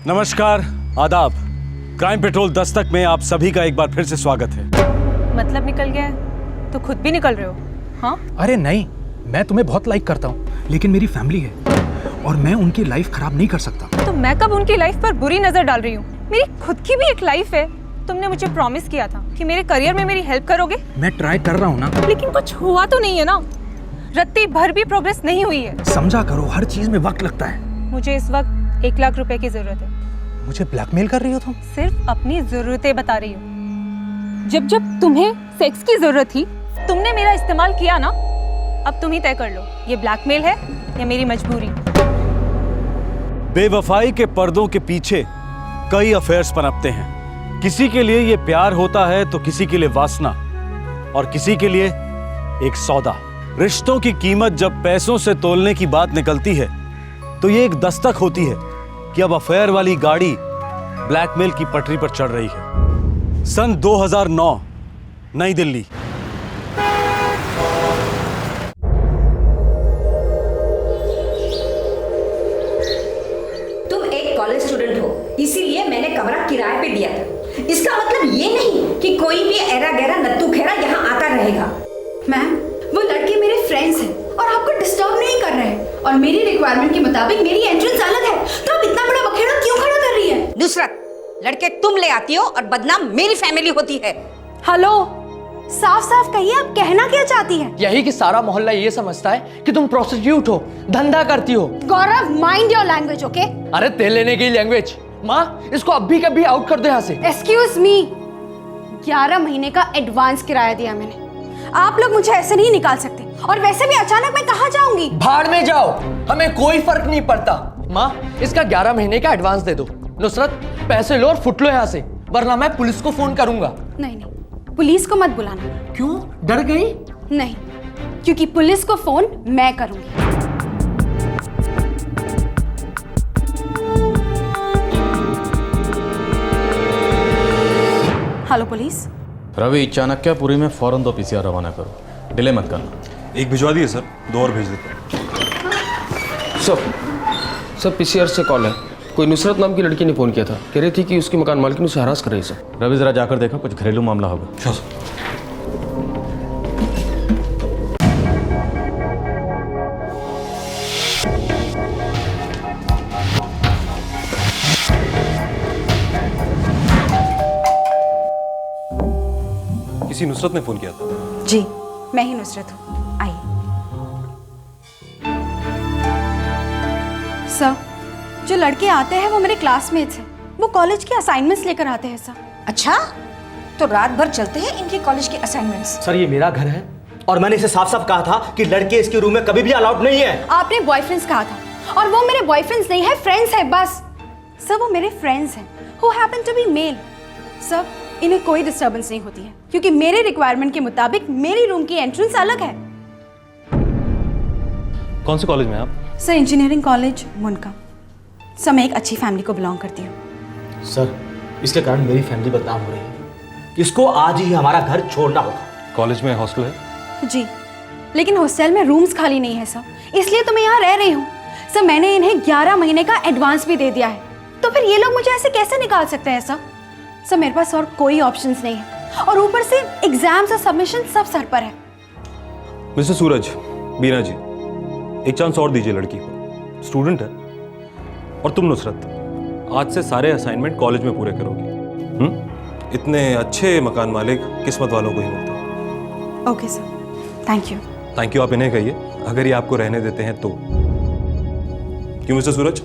नमस्कार, आदाब। Crime petrol Dastak में आप सभी का एक बार फिर से स्वागत है। मतलब निकल गया है तो खुद भी निकल रहे हो? हाँ? अरे नहीं, मैं तुम्हें बहुत लाइक करता हूँ, लेकिन मेरी फैमिली है और मैं उनकी लाइफ खराब नहीं कर सकता। तो मैं कब उनकी लाइफ पर बुरी नजर डाल रही हूँ? मेरी खुद की भी एक लाइफ है। तुमने मुझे प्रॉमिस किया था कि मेरे करियर में मेरी हेल्प करोगे। मैं ट्राई कर रहा हूँ ना। लेकिन कुछ हुआ तो नहीं है ना? रत्ती भर भी प्रोग्रेस नहीं हुई है। समझा करो, हर चीज में वक्त लगता है। मुझे इस वक्त 1 लाख रुपए की जरूरत है। मुझे ब्लैकमेल कर रही हो तुम? सिर्फ अपनी जरूरतें बता रही हूँ। जब जब तुम्हें सेक्स की जरूरत थी तुमने मेरा इस्तेमाल किया ना। अब तुम ही तय कर लो, ये ब्लैकमेल है या मेरी मजबूरी। बेवफाई के पर्दों के पीछे कई अफेयर्स पनपते हैं। किसी के लिए ये प्यार होता है तो किसी के लिए वासना, और किसी के लिए एक सौदा। रिश्तों की कीमत जब पैसों से तोलने की बात निकलती है तो ये एक दस्तक होती है कि अब अफेयर वाली गाड़ी ब्लैकमेल की पटरी पर चढ़ रही है। सन 2009, नई दिल्ली। तुम एक कॉलेज स्टूडेंट हो, इसीलिए मैंने कमरा किराए पे दिया था। इसका मतलब ये नहीं कि कोई भी ऐरा गैरा नत्थू खेरा यहाँ आता रहेगा। मैम, वो लड़के मेरे फ्रेंड्स हैं और आपको डिस्टर्ब नहीं कर रहे हैं, और मेरी रिक्वायरमेंट के मुताबिक मेरी एंट्रेंस अलग है, तो आप इतना बड़ा बखेड़ा क्यों खड़ा कर रही है? नुसरत, लड़के तुम ले आती हो और बदनाम मेरी फैमिली होती है। हेलो, साफ साफ कहिए, आप कहना क्या चाहती है? यही कि सारा मोहल्ला ये समझता है कि तुम प्रोस्टिट्यूट हो, धंधा करती हो। गौरव, माइंड योर लैंग्वेज, ओके? अरे तेल लेने की लैंग्वेज। माँ, इसको अभी कभी आउट कर दो यहाँ से। एक्सक्यूज मी, 11 महीने का एडवांस किराया दिया मैंने। आप लोग मुझे ऐसे नहीं निकाल सकते, और वैसे भी अचानक मैं कहाँ जाऊंगी? भाड़ में जाओ, हमें कोई फर्क नहीं पड़ता। माँ, इसका 11 महीने का एडवांस दे दो। नुसरत, पैसे लो और फुट लो यहाँ से, वरना मैं पुलिस को फोन करूंगा। नहीं नहीं, पुलिस को मत बुलाना। क्यों, डर गई? नहीं, क्योंकि पुलिस को फोन मैं करूंगी। Hello police. रवि, चाणक्यपुरी में फौरन 2 पीसीआर रवाना करो, डिले मत करना। एक भिजवा दिए सर, 2 और भेज देते। सर पीसीआर से कॉल है। कोई नुसरत नाम की लड़की ने फ़ोन किया था, कह रही थी कि उसकी मकान मालकिन उसे हरास कर रही है सर। रवि, जरा जाकर देखो, कुछ घरेलू मामला होगा। Sure sir. किसी नुसरत ने फोन किया था? जी, मैं ही नुसरत हूँ, आइए। सर, जो लड़के आते हैं वो मेरे क्लासमेट्स हैं। वो कॉलेज के असाइनमेंट्स लेकर आते हैं सर। अच्छा, तो रात भर चलते हैं इनके कॉलेज के असाइनमेंट्स। सर, ये मेरा घर है और मैंने इसे साफ साफ कहा था कि लड़के इसके रूम में कभी भी अलाउड नहीं है। आपने बॉयफ्रेंड्स कहा था, और वो मेरे बॉयफ्रेंड्स नहीं है, फ्रेंड्स है बस। सर, वो मेरे फ्रेंड्स हैं who happen to be male। Sir, इन्हें कोई डिस्टर्बेंस नहीं होती है, क्योंकि मेरे रिक्वायरमेंट के मुताबिक मेरी रूम की एंट्रेंस अलग है। कौन से कॉलेज में आप? सर, इंजीनियरिंग कॉलेज मुनका। सर, मैं एक अच्छी फैमिली को बिलोंग करती हूँ। सर, इसके कारण मेरी फैमिली बदनाम हो रही है। इसको आज ही हमारा घर छोड़ना होगा। कॉलेज में हॉस्टल है? जी, लेकिन हॉस्टल में रूम्स खाली नहीं है सर, इसलिए तो मैं यहाँ रह रही हूँ। सर, मैंने इन्हें 11 महीने का एडवांस भी दे दिया है, तो फिर ये लोग मुझे ऐसे कैसे निकाल सकते हैं सर? सर, मेरे पास और कोई ऑप्शंस नहीं है, और ऊपर से एग्जाम्स और सबमिशन सब सर पर है। मिस्टर सूरज, बीना जी, एक चांस और दीजिए लड़की को। स्टूडेंट है। और तुम नुसरत, आज से सारे असाइनमेंट कॉलेज में पूरे करोगी। इतने अच्छे मकान मालिक किस्मत वालों को ही मिलते हैं। Okay sir, thank you. Thank you आप इन्हें कहिए, अगर ये आपको रहने देते हैं तो। क्यों मिस्टर सूरज?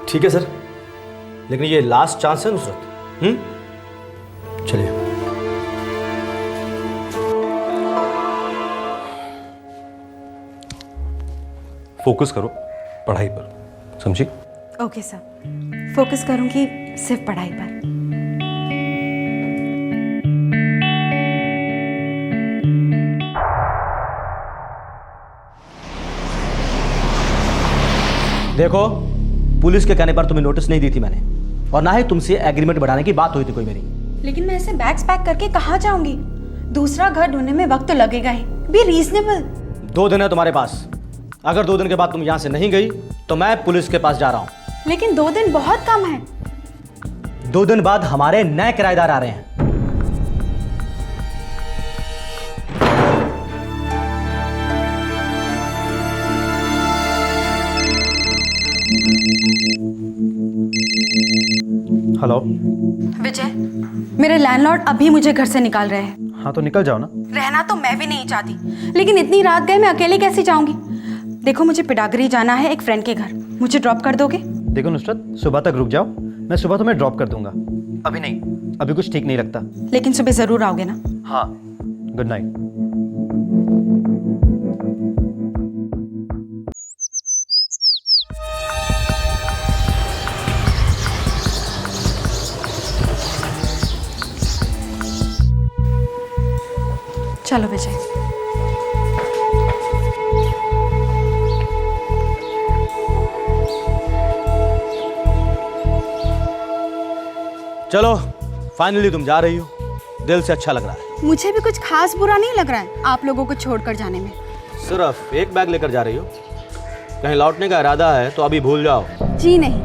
ठीक है सर, लेकिन ये लास्ट चांस है नुसरत। चलिए। फोकस करो पढ़ाई पर, समझी? ओके सर, फोकस करूंगी सिर्फ पढ़ाई पर। देखो, पुलिस के कहने पर तुम्हें नोटिस नहीं दी थी मैंने, और ना ही तुमसे एग्रीमेंट बढ़ाने की बात हुई थी कोई मेरी। लेकिन मैं ऐसे बैग्स पैक करके कहाँ जाऊंगी? दूसरा घर ढूंढने में वक्त तो लगेगा ही। Be reasonable. 2 दिन है तुम्हारे पास। अगर 2 दिन के बाद तुम यहाँ से नहीं गई तो मैं पुलिस के पास जा रहा हूँ। लेकिन 2 दिन बहुत कम है। 2 दिन बाद हमारे नए किराएदार आ रहे हैं। हेलो। विजय, मेरे लैंडलॉर्ड अभी मुझे घर से निकाल रहे हैं। हाँ तो निकल जाओ ना। रहना तो मैं भी नहीं चाहती, लेकिन इतनी रात गए मैं अकेले कैसे जाऊंगी। देखो मुझे पिडागरी जाना है एक फ्रेंड के घर, मुझे ड्रॉप कर दोगे? देखो नुसरत, सुबह तक रुक जाओ, मैं सुबह तुम्हें ड्रॉप कर दूंगा। अभी नहीं, अभी कुछ ठीक नहीं लगता। लेकिन सुबह जरूर आओगे ना? हाँ, गुड नाइट। चलो विजय। चलो फाइनली तुम जा रही हो, दिल से अच्छा लग रहा है। मुझे भी कुछ खास बुरा नहीं लग रहा है आप लोगों को छोड़कर जाने में। सिर्फ एक बैग लेकर जा रही हो, कहीं लौटने का इरादा है तो अभी भूल जाओ। जी नहीं,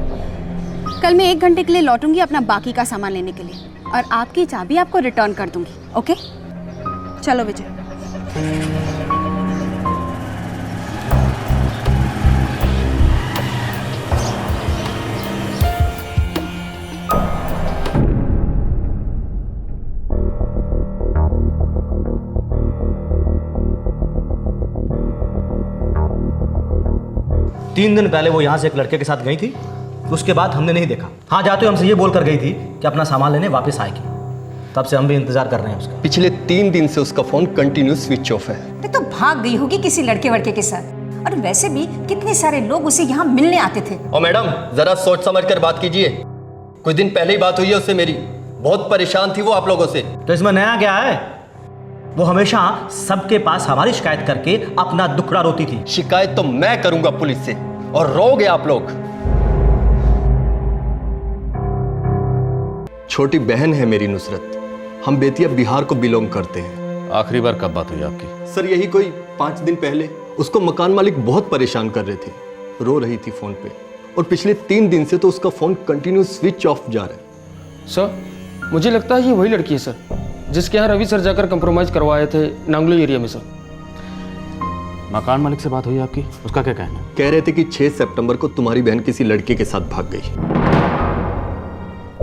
कल मैं 1 घंटे के लिए लौटूंगी अपना बाकी का सामान लेने के लिए, और आपकी चाबी आपको रिटर्न कर दूंगी। ओके, चलो विजय। तीन दिन पहले वो यहाँ से एक लड़के के साथ गई थी, उसके बाद हमने नहीं देखा। हाँ, जाते हुए हमसे ये बोल कर गई थी कि अपना सामान लेने वापस आएगी। तब से हम भी इंतजार कर रहे हैं उसका। पिछले 3 दिन से उसका फोन कंटिन्यू स्विच ऑफ है। तो भाग गई होगी किसी लड़के वड़के के साथ। और वैसे भी कितने सारे लोग उसे यहाँ मिलने आते थे। और मैडम जरा सोच समझ कर बात कीजिए। कुछ दिन पहले ही बात हुई है उससे मेरी, बहुत परेशान थी वो आप लोगों से। तो इसमें नया क्या है? वो हमेशा सबके पास हमारी शिकायत करके अपना दुखड़ा रोती थी। शिकायत तो मैं करूंगा पुलिस से, और रोगे आप लोग। छोटी बहन है मेरी नुसरत, हम बेतिया बिहार को बिलोंग करते हैं। आखिरी बार कब बात हुई आपकी? सर यही कोई 5 दिन पहले। उसको मकान मालिक बहुत परेशान कर रहे थे, रो रही थी फोन पे, और पिछले 3 दिन से तो उसका फोन कंटिन्यू स्विच ऑफ जा रहा है। सर मुझे लगता है ये वही लड़की है सर, जिसके यहाँ रवि सर जाकर कंप्रोमाइज करवाए थे नांगलो एरिया में। सर मकान मालिक से बात हुई आपकी? उसका क्या कहना है? कह रहे थे कि 6 सितंबर को तुम्हारी बहन किसी लड़के के साथ भाग गई।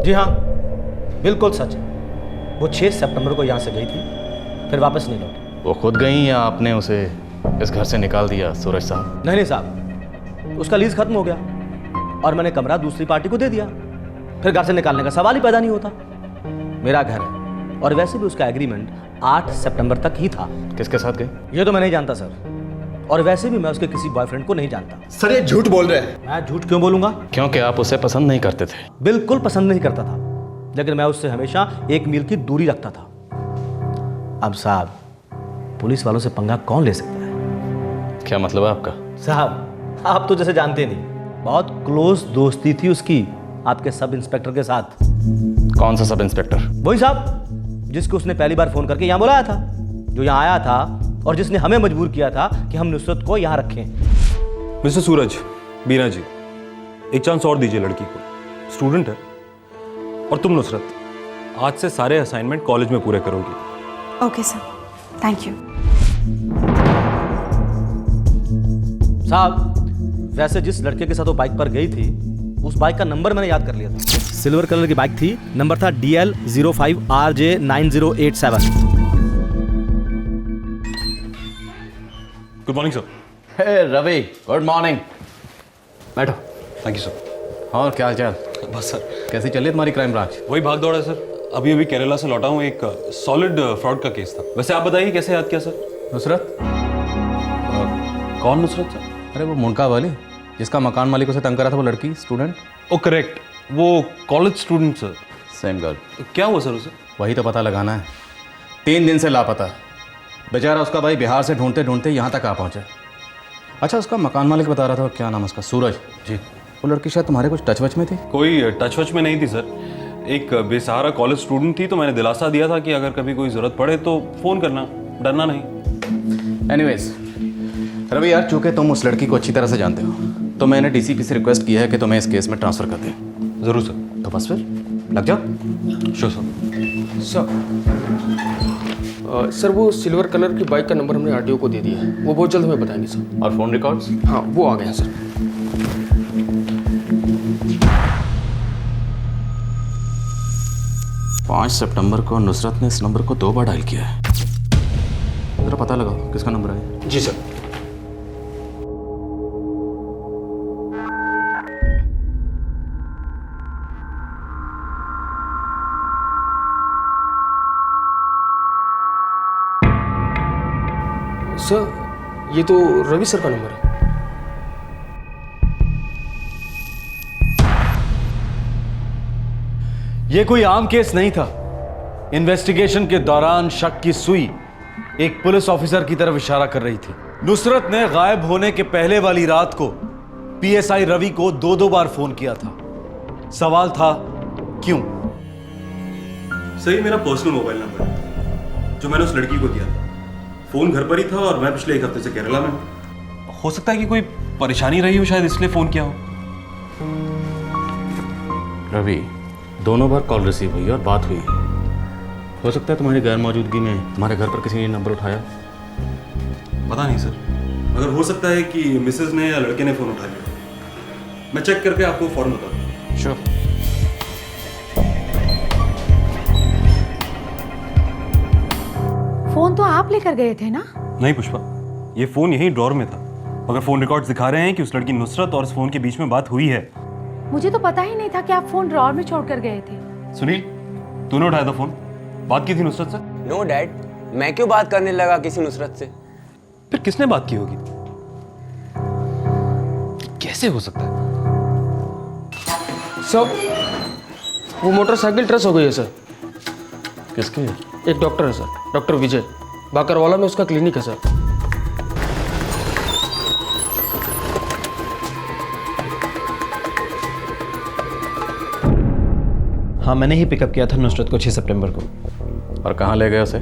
जी हाँ, बिल्कुल सच है। वो 6 सितंबर को यहाँ से गई थी, फिर वापस नहीं लौटी। वो खुद गई या आपने उसे इस घर से निकाल दिया सूरज साहब? नहीं साहब, उसका लीज खत्म हो गया और मैंने कमरा दूसरी पार्टी को दे दिया। फिर घर से निकालने का सवाल ही पैदा नहीं होता। मेरा घर है, और वैसे भी उसका एग्रीमेंट 8 सितंबर तक ही था। किसके साथ गए? ये तो मैं नहीं जानता सर, और वैसे भी मैं उसके किसी बॉयफ्रेंड को नहीं जानता। सर ये झूठ बोल रहे हैं। मैं झूठ क्यों बोलूंगा? क्योंकि आप उसे पसंद नहीं करते थे। बिल्कुल पसंद नहीं करता था, लेकिन मैं उससे हमेशा 1 मील की दूरी रखता था। अब साहब, पुलिस वालों से पंगा कौन ले सकता है? क्या मतलब है आपका? साहब आप तो जैसे जानते नहीं, बहुत क्लोज दोस्ती थी उसकी आपके सब इंस्पेक्टर के साथ। कौन सा सब इंस्पेक्टर? वही साहब जिसको उसने पहली बार फोन करके यहाँ बुलाया था, जो यहाँ आया था और जिसने हमें मजबूर किया था कि हम नुसरत को यहाँ रखें। मिस्टर सूरज, बीना जी, एक चांस और दीजिए लड़की को, स्टूडेंट है। और तुम नुसरत, आज से सारे असाइनमेंट कॉलेज में पूरे करोगी। Okay sir, thank you. साहब वैसे जिस लड़के के साथ वो बाइक पर गई थी, उस बाइक का नंबर मैंने याद कर लिया था। सिल्वर कलर की बाइक थी, नंबर था DL05RJ9087। Good morning sir. Hey Ravi, good morning. बैठो। Thank you sir. और क्या हाल चाल? बस सर, कैसी चल रही है तुम्हारी क्राइम ब्रांच? वही भाग दौड़ है सर। अभी अभी केरला से लौटा हूँ, एक सॉलिड फ्रॉड का केस था। वैसे आप बताइए कैसे याद किया सर? नुसरत? कौन नुसरत सर? अरे वो मुंडका वाली जिसका मकान मालिक उसे तंग करा था, वो लड़की स्टूडेंट। ओ करेक्ट, वो college student sir. Same girl. क्या हुआ सर उसे? वही तो पता लगाना है। 3 दिन से लापता। बेचारा उसका भाई बिहार से ढूंढते ढूंढते यहाँ तक आ पहुँचा। अच्छा, उसका मकान मालिक बता रहा था, क्या नाम है उसका? सूरज जी। वो लड़की शायद तुम्हारे कुछ टच वच में थी? कोई टच वच में नहीं थी सर। एक बेसहारा कॉलेज स्टूडेंट थी, तो मैंने दिलासा दिया था कि अगर कभी कोई ज़रूरत पड़े तो फ़ोन करना, डरना नहीं। एनीवेज रवि यार, चूंकि तुम उस लड़की को अच्छी तरह से जानते हो, तो मैंने डीसीपी से रिक्वेस्ट किया है कि तुम्हें इस केस में ट्रांसफ़र कर दें। ज़रूर सर। तो बस फिर लग जाओ। Sure sir. सर वो सिल्वर कलर की बाइक का नंबर हमने आरटीओ को दे दिया है, वो बहुत जल्द हमें बताएंगे सर। और फ़ोन रिकॉर्ड्स? हाँ वो आ गए हैं सर। 5 सितंबर को नुसरत ने इस नंबर को 2 बार डायल किया है। जरा पता लगाओ किसका नंबर है। जी सर। सर ये तो रवि सर का नंबर है। यह कोई आम केस नहीं था। इन्वेस्टिगेशन के दौरान शक की सुई एक पुलिस ऑफिसर की तरफ इशारा कर रही थी। नुसरत ने गायब होने के पहले वाली रात को पीएसआई रवि को 2 बार फोन किया था। सवाल था क्यों? सही मेरा पर्सनल मोबाइल नंबर है जो मैंने उस लड़की को दिया था। फोन घर पर ही था और मैं पिछले 1 हफ्ते से केरला में हूं। हो सकता है कि कोई परेशानी रही हो, शायद इसलिए फोन किया हो। रवि, दोनों बार कॉल रिसीव हुई और बात हुई। हो सकता है तुम्हारी गैर मौजूदगी में तुम्हारे घर पर किसी ने नंबर उठाया। पता नहीं सर, मगर हो सकता है कि मिसेज ने या लड़के ने फोन उठा लिया। मैं चेक करके आपको फौरन बता दूं। श्योर। फोन तो आप लेकर गए थे ना? नहीं पुष्पा, ये फोन यही ड्रॉर में था। अगर फोन रिकॉर्ड्स दिखा रहे हैं कि उस लड़की नुसरत और इस फोन के बीच में बात हुई है। मुझे तो पता ही नहीं था कि आप फोन ड्रॉर में छोड़कर गए थे। सुनील, तूने उठाया था फोन? बात की थी नुसरत से? नो डैड, मैं क्यों बात करने लगा किसी नुसरत से? फिर किसने बात की होगी? कैसे हो सकता है? सर वो मोटरसाइकिल ट्रेस हो गई है सर। किसकी? एक डॉक्टर है सर, डॉक्टर विजय, बाकरवाला में उसका क्लिनिक है सर। हाँ, मैंने ही पिकअप किया था नुसरत को 6 सितंबर को। और कहाँ ले गए उसे?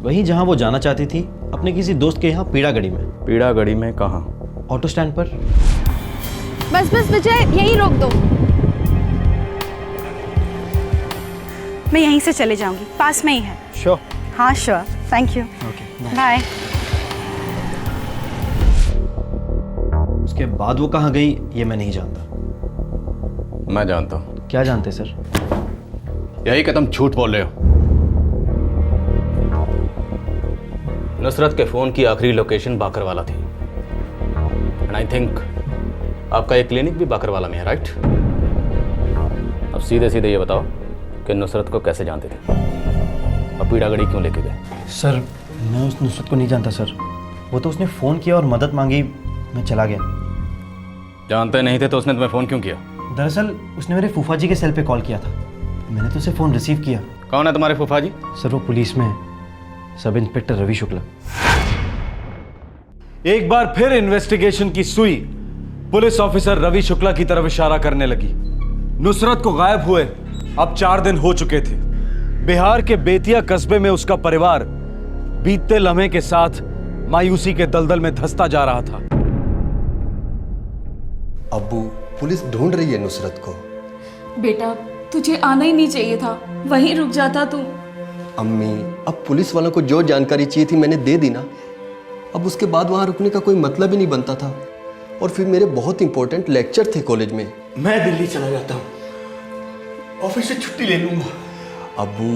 वहीं जहाँ वो जाना चाहती थी, अपने किसी दोस्त के यहाँ पीड़ागढ़ी में। पीड़ागढ़ी में कहाँ? ऑटो स्टैंड पर। बस बस विजय, यहीं रोक दो। मैं यहीं से चले जाऊंगी, पास में ही है। श्योर? हाँ sure, thank you. Okay, bye. उसके बाद वो कहाँ गई ये मैं नहीं जानता। मैं जानता हूँ। क्या जानते सर? यही कि तुम झूठ बोल रहे हो। नुसरत के फोन की आखिरी लोकेशन बाकरवाला थी। एंड आई थिंक आपका ये क्लिनिक भी बाकरवाला में है, राइट? अब सीधे सीधे ये बताओ कि नुसरत को कैसे जानते थे और पीड़ागढ़ी क्यों लेके गए? सर, मैं उस नुसरत को नहीं जानता सर। वो तो उसने फ़ोन किया और मदद मांगी, मैं चला गया। जानते नहीं थे तो उसने तुम्हें फ़ोन क्यों किया? दरअसल उसने मेरे फूफा जी के सेल पे कॉल किया था। मैंने तो उसे फ़ोन रिसीव किया। कौन है तुम्हारे फूफा जी? सर वो पुलिस में है, सब इंस्पेक्टर रवि शुक्ला। एक बार फिर इन्वेस्टिगेशन की सुई पुलिस ऑफिसर रवि शुक्ला की तरफ इशारा करने लगी। नुसरत को गायब हुए अब 4 दिन हो चुके थे। बिहार के बेतिया कस्बे में उसका परिवार बीतते लम्हे के साथ मायूसी के दलदल में धंसता जा रहा था। अब्बू, पुलिस ढूंढ रही है नुसरत को। बेटा तुझे आना ही नहीं चाहिए था, वहीं रुक जाता तू। अम्मी, अब पुलिस वालों को जो जानकारी चाहिए थी मैंने दे दी ना। अब उसके बाद वहाँ रुकने का कोई मतलब ही नहीं बनता था। और फिर मेरे बहुत इंपॉर्टेंट लेक्चर थे कॉलेज में। मैं दिल्ली चला जाता हूँ, ऑफिस से छुट्टी ले लूंगा। अब्बू,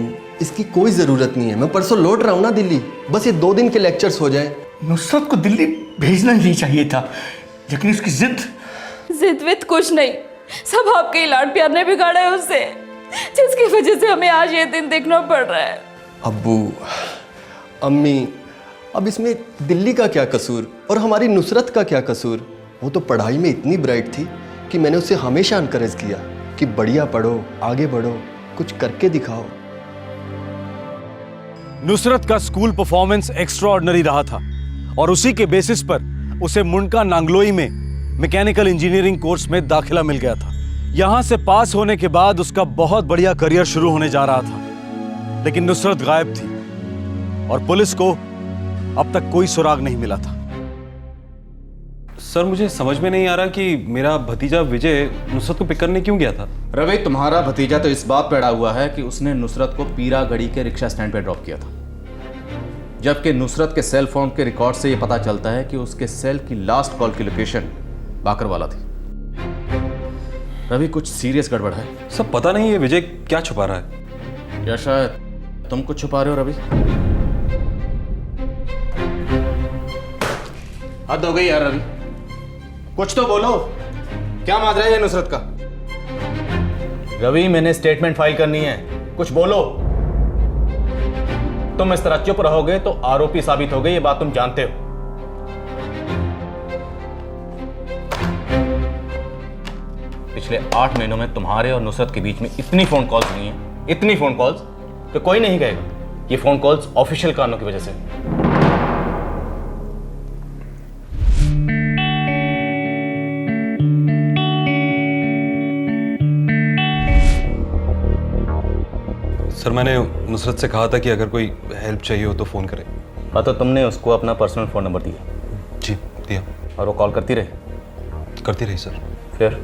इसकी कोई ज़रूरत नहीं है। मैं परसों लौट रहा हूँ ना दिल्ली, बस ये 2 दिन के लेक्चर्स हो जाए। नुसरत को दिल्ली भेजना नहीं चाहिए था, लेकिन उसकी जिद विद कुछ नहीं, सब आपके ही लाड प्यार ने बिगाड़ा है उसे, जिसकी वजह से हमें आज ये दिन देखना पड़ रहा है। अब्बू, अम्मी, अब इसमें दिल्ली का क्या कसूर और हमारी नुसरत का क्या कसूर? वो तो पढ़ाई में इतनी ब्राइट थी कि मैंने उसे हमेशा एनकरेज किया कि बढ़िया पढ़ो, आगे बढ़ो, कुछ करके दिखाओ। नुसरत का स्कूल परफॉर्मेंस एक्स्ट्राऑर्डिनरी रहा था और उसी के बेसिस पर उसे मुंडका नांगलोई में मैकेनिकल इंजीनियरिंग कोर्स में दाखिला मिल गया था। यहां से पास होने के बाद उसका बहुत बढ़िया करियर शुरू होने जा रहा था। लेकिन नुसरत गायब थी और पुलिस को अब तक कोई सुराग नहीं मिला था। सर मुझे समझ में नहीं आ रहा कि मेरा भतीजा विजय नुसरत को पिक करने क्यों गया था। रवि, तुम्हारा भतीजा तो इस बात पे अड़ा हुआ है कि उसने नुसरत को पीरागढ़ी के रिक्शा स्टैंड पे ड्रॉप किया था, जबकि नुसरत के सेल फोन के रिकॉर्ड से यह पता चलता है कि उसके सेल की लास्ट कॉल की लोकेशन बाकरवाला थी। रवि, कुछ सीरियस गड़बड़ है। सब पता नहीं है विजय क्या छुपा रहा है, या शायद तुम कुछ छुपा रहे हो। रवि, हद हो गई यार। रवि, कुछ तो बोलो, क्या माजरा है नुसरत का? रवि, मैंने स्टेटमेंट फाइल करनी है, कुछ बोलो। तुम इस तरह चुप रहोगे तो आरोपी साबित हो गए, ये बात तुम जानते हो। पिछले 8 महीनों में तुम्हारे और नुसरत के बीच में इतनी फोन कॉल्स हुई हैं, इतनी फोन कॉल्स कि कोई नहीं कहेगा ये फोन कॉल्स ऑफिशियल कारणों की वजह से। सर मैंने नुसरत से कहा था कि अगर कोई हेल्प चाहिए हो तो फ़ोन करें। हाँ, तो तुमने उसको अपना पर्सनल फ़ोन नंबर दिया? जी दिया। और वो कॉल करती रही? करती रही सर। फिर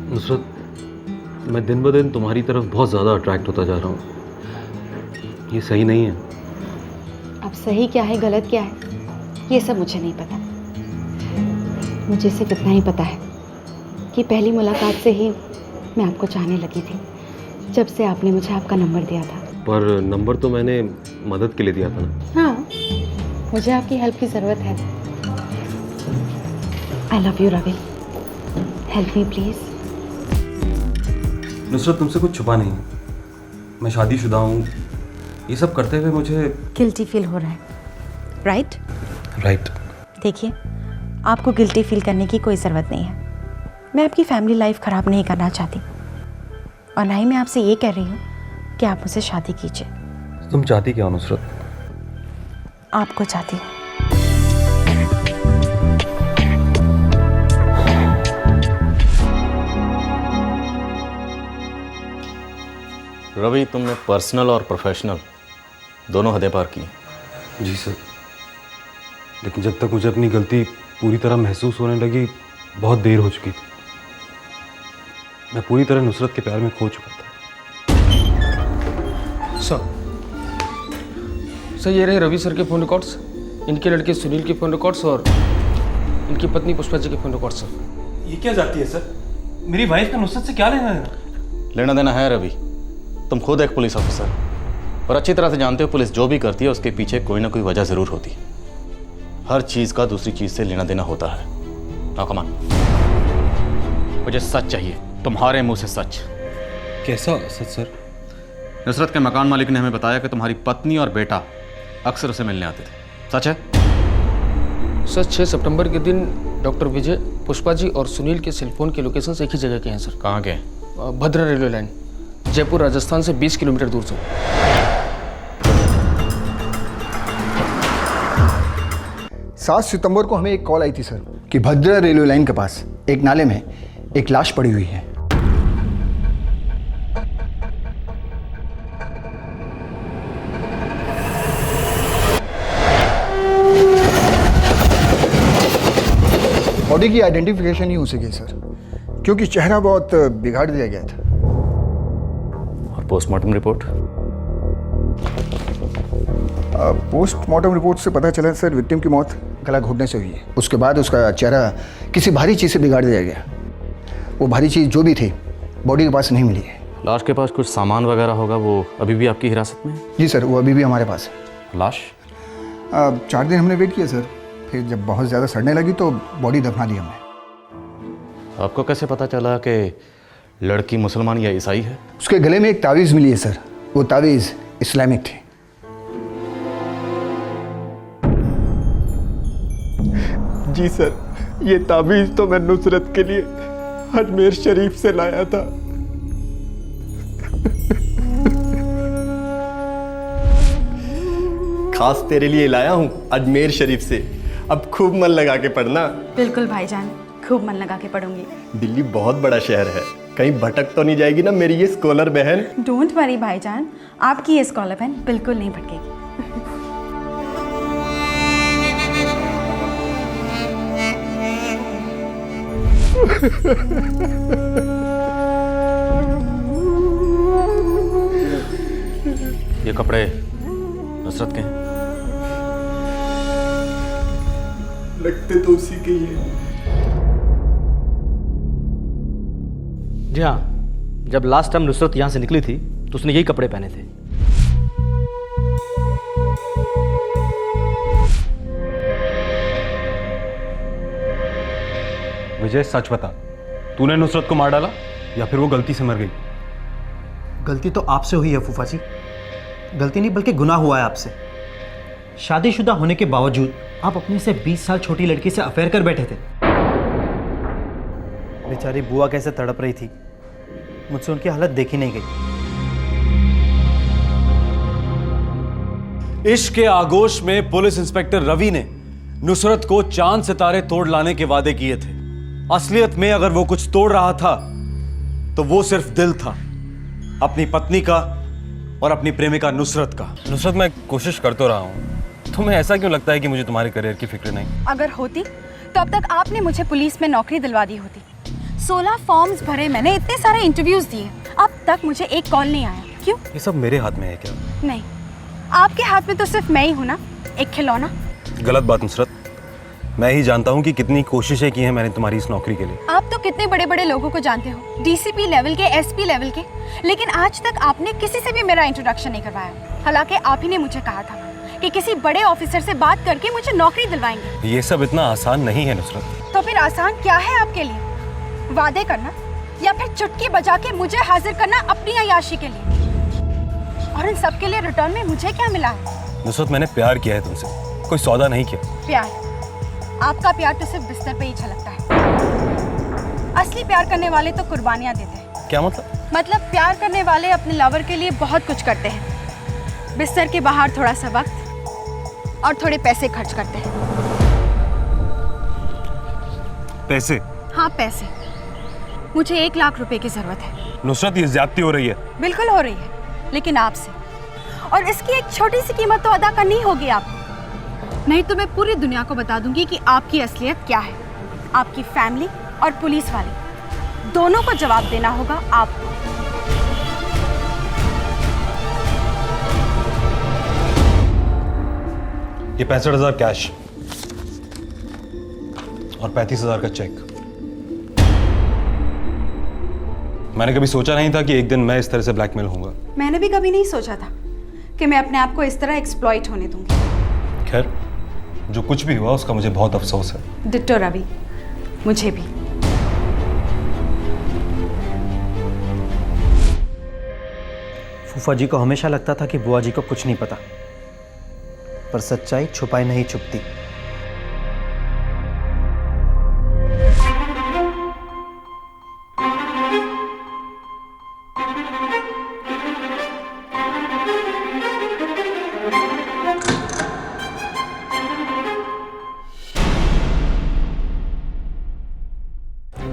नुसरत, मैं दिन ब दिन तुम्हारी तरफ बहुत ज़्यादा अट्रैक्ट होता जा रहा हूँ, ये सही नहीं है। अब सही क्या है गलत क्या है ये सब मुझे नहीं पता। मुझे सिर्फ इतना ही पता है कि पहली मुलाकात से ही मैं आपको चाहने लगी थी, जब से आपने मुझे आपका नंबर दिया था। पर नंबर तो मैंने मदद के लिए दिया था ना। हाँ, मुझे आपकी हेल्प की ज़रूरत है। I love you Ravi, help me please. Nusrat, तुमसे कुछ छुपा नहीं है, मैं शादीशुदा हूँ। ये सब करते हुए मुझे गिल्टी फील हो रहा है, राइट? राइट। देखिए, आपको गिल्टी फील करने की कोई ज़रूरत नहीं है। मैं आपकी फैमिली लाइफ ख़राब नहीं करना चाहती, और ना ही मैं आपसे ये कह रही हूँ कि आप मुझसे शादी कीजिए। तुम चाहती क्या हो नुसरत? आपको चाहती हूँ। रवि, तुमने पर्सनल और प्रोफेशनल दोनों हदें पार की। जी सर, लेकिन जब तक मुझे अपनी गलती पूरी तरह महसूस होने लगी बहुत देर हो चुकी थी। मैं पूरी तरह नुसरत के प्यार में खो चुका था। सर ये रहे रवि सर के फ़ोन रिकॉर्ड्स, इनके लड़के सुनील के फ़ोन रिकॉर्ड्स और इनकी पत्नी पुष्पा जी के फ़ोन रिकॉर्ड्स। सर ये क्या जाती है सर? मेरी वाइफ का नुसरत से क्या लेना देना? लेना देना है रवि, तुम खुद एक पुलिस ऑफिसर और अच्छी तरह से जानते हो पुलिस जो भी करती है उसके पीछे कोई ना कोई वजह ज़रूर होती है। हर चीज़ का दूसरी चीज़ से लेना देना होता है। नाउ कम ऑन, मुझे सच चाहिए, तुम्हारे मुंह से सच। कैसा सच सर? नुसरत के मकान मालिक ने हमें बताया कि तुम्हारी पत्नी और बेटा अक्सर उसे मिलने आते थे, सच है? सर 6 सितंबर के दिन डॉक्टर विजय, पुष्पा जी और सुनील के सेलफोन के लोकेशन एक ही जगह के हैं सर। कहाँ के? भद्रा रेलवे लाइन, जयपुर राजस्थान से 20 किलोमीटर दूर से। 7 सितंबर को हमें एक कॉल आई थी सर कि भद्रा रेलवे लाइन के पास एक नाले में एक लाश पड़ी हुई है। बॉडी की आइडेंटिफिकेशन नहीं हो सकी सर, क्योंकि चेहरा बहुत बिगाड़ दिया गया था। और पोस्टमार्टम रिपोर्ट? पोस्टमार्टम रिपोर्ट से पता चला सर विक्टिम की मौत गला घोटने से हुई है। उसके बाद उसका चेहरा किसी भारी चीज़ से बिगाड़ दिया गया। वो भारी चीज़ जो भी थी बॉडी के पास नहीं मिली है। लाश के पास कुछ सामान वगैरह होगा, वो अभी भी आपकी हिरासत में है? जी सर, वो अभी भी हमारे पास है। लाश 4 दिन हमने वेट किया सर, फिर जब बहुत ज़्यादा सड़ने लगी तो बॉडी दफना दी हमने। आपको कैसे पता चला कि लड़की मुसलमान या ईसाई है? उसके गले में एक तावीज़ मिली है सर, वो तावीज़ इस्लामिक थी। जी सर, ये ताबीज़ तो मैं नुसरत के लिए अजमेर शरीफ से लाया था। खास तेरे लिए लाया हूँ अजमेर शरीफ से। अब खूब मन लगा के पढ़ना। बिल्कुल भाईजान, खूब मन लगा के पढ़ूंगी। दिल्ली बहुत बड़ा शहर है, कहीं भटक तो नहीं जाएगी ना मेरी ये स्कॉलर बहन? डोंट वरी भाईजान, आपकी ये स्कॉलर बहन बिल्कुल नहीं भटकेगी। ये कपड़े नुसरत के हैं? लगते तो उसी के ही हैं। जी हाँ, जब लास्ट टाइम नुसरत यहाँ से निकली थी तो उसने यही कपड़े पहने थे। विजय सच बता, तूने नुसरत को मार डाला या फिर वो गलती से मर गई? गलती तो आपसे हुई है फूफा जी। गलती नहीं बल्कि गुनाह हुआ है आपसे। शादीशुदा होने के बावजूद आप अपने से 20 साल छोटी लड़की से अफेयर कर बैठे थे। बेचारी बुआ कैसे तड़प रही थी, मुझसे उनकी हालत देखी नहीं गई। इश्क के आगोश में पुलिस इंस्पेक्टर रवि ने नुसरत को चांद सितारे तोड़ लाने के वादे किए थे। असलियत में अगर वो कुछ तोड़ रहा था तो वो सिर्फ दिल था, अपनी पत्नी का और अपनी प्रेमिका नुसरत का। नुसरत, मैं कोशिश कर तो रहा हूँ, तुम्हें ऐसा क्यों लगता है कि मुझे तुम्हारे करियर की फिक्र नहीं? अगर होती तो अब तक आपने मुझे पुलिस में नौकरी दिलवा दी होती। 16 फॉर्म्स भरे मैंने, इतने सारे इंटरव्यूज दिए, अब तक मुझे एक कॉल नहीं आया। क्यों? ये सब मेरे हाथ में है क्या? नहीं, आपके हाथ में तो सिर्फ मैं ही हूं ना, एक खिलौना। गलत बात नुसरत, मैं ही जानता हूँ कि कितनी कोशिशें की हैं मैंने तुम्हारी इस नौकरी के लिए। आप तो कितने बड़े बड़े लोगों को जानते हो, डीसीपी लेवल के, एसपी लेवल के, लेकिन आज तक आपने किसी से भी मेरा इंट्रोडक्शन नहीं करवाया। हालांकि आप ही ने मुझे कहा था कि किसी बड़े ऑफिसर से बात करके मुझे नौकरी दिलवाएंगे। ये सब इतना आसान नहीं है नुसरत। तो फिर आसान क्या है आपके लिए? वादे करना या फिर चुटकी बजा के मुझे हाजिर करना अपनी अय्याशी के लिए? और इन सब के लिए रिटर्न में मुझे क्या मिला है? नुसरत, मैंने प्यार किया है तुमसे, कोई सौदा नहीं किया। प्यार? आपका प्यार तो सिर्फ बिस्तर पे ही झलकता है। असली प्यार करने वाले तो कुर्बानियां देते हैं। क्या मतलब? मतलब प्यार करने वाले अपने लवर के लिए बहुत कुछ करते हैं। बिस्तर के बाहर थोड़ा सा वक्त और थोड़े पैसे खर्च करते हैं। पैसे? हाँ, पैसे। मुझे 1 लाख रुपए की जरूरत है। नुसरत, ये ज्यादती हो रही है। बिल्कुल हो रही है, लेकिन आपसे। और इसकी एक छोटी सी कीमत तो अदा करनी होगी आपको, नहीं तो मैं पूरी दुनिया को बता दूंगी कि आपकी असलियत क्या है। आपकी फैमिली और पुलिस वाले दोनों को जवाब देना होगा आपको। ये 65,000 कैश और 35,000 का चेक। मैंने कभी सोचा नहीं था कि एक दिन मैं इस तरह से ब्लैकमेल होऊंगा। मैंने भी कभी नहीं सोचा था कि मैं अपने आप को इस तरह एक्सप्लॉइट होने दूंगी। खैर, जो कुछ भी हुआ उसका मुझे बहुत अफसोस है। डिट्टो रवि, मुझे भी। फूफा जी को हमेशा लगता था कि बुआ जी को कुछ नहीं पता, पर सच्चाई छुपाई नहीं छुपती।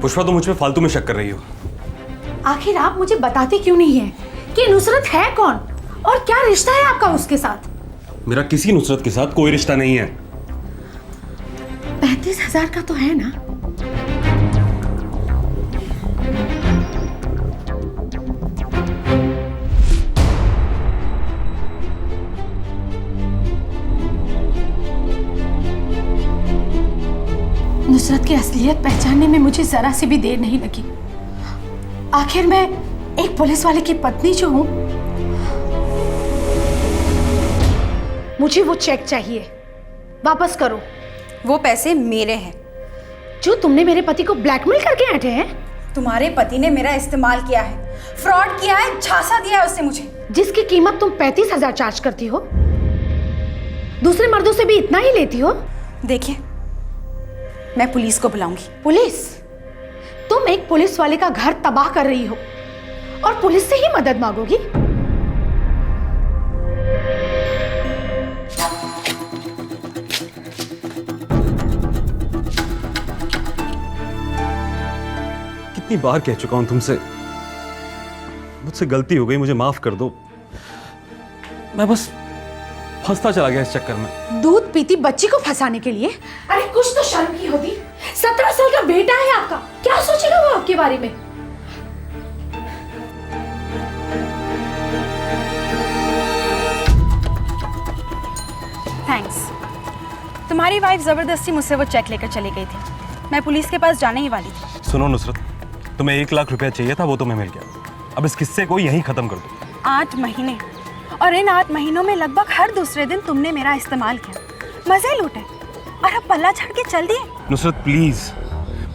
पुष्पा, तुम मुझ पे फालतू में शक कर रही हो। आखिर आप मुझे बताते क्यों नहीं है कि नुसरत है कौन और क्या रिश्ता है आपका उसके साथ? मेरा किसी नुसरत के साथ कोई रिश्ता नहीं है। 35,000 का तो है ना? नुसरत की असलियत पहचानने में मुझे जरा सी भी देर नहीं लगी। आखिर मैं एक पुलिस वाले की पत्नी जो हूं, मुझे वो चेक चाहिए, वापस करो। वो पैसे मेरे हैं जो तुमने मेरे पति को ब्लैकमेल करके ऐंठे हैं। तुम्हारे पति ने मेरा इस्तेमाल किया है, फ्रॉड किया है, झांसा दिया है उससे मुझे, जिसकी कीमत तुम 35,000 चार्ज करती हो। दूसरे मर्दों से भी इतना ही लेती हो। देखिए, मैं पुलिस को बुलाऊंगी। पुलिस? तुम एक पुलिस वाले का घर तबाह कर रही हो और पुलिस से ही मदद मांगोगी? कितनी बार कह चुका हूं तुमसे, मुझसे गलती हो गई, मुझे माफ कर दो। मैं बस फंसता चला गया इस चक्कर में। दूध पीती बच्ची को फंसाने के लिए? अरे कुछ तो शर्म की होती। 17 साल का बेटा है आपका, क्या सोचेगा वो आपके बारे में? थैंक्स। तुम्हारी वाइफ जबरदस्ती मुझसे वो चेक लेकर चली गई थी। मैं पुलिस के पास जाने ही वाली थी। सुनो नुसरत, तुम्हें 1 लाख रुपया चाहिए था, वो तुम्हें मिल गया। अब इस किस्से को यहीं खत्म कर दो। 8 महीने, और इन 8 महीनों में लगभग हर दूसरे दिन तुमने मेरा इस्तेमाल किया, मजे लूटे, और अब पल्ला झाड़ के चल दिए। नुसरत प्लीज,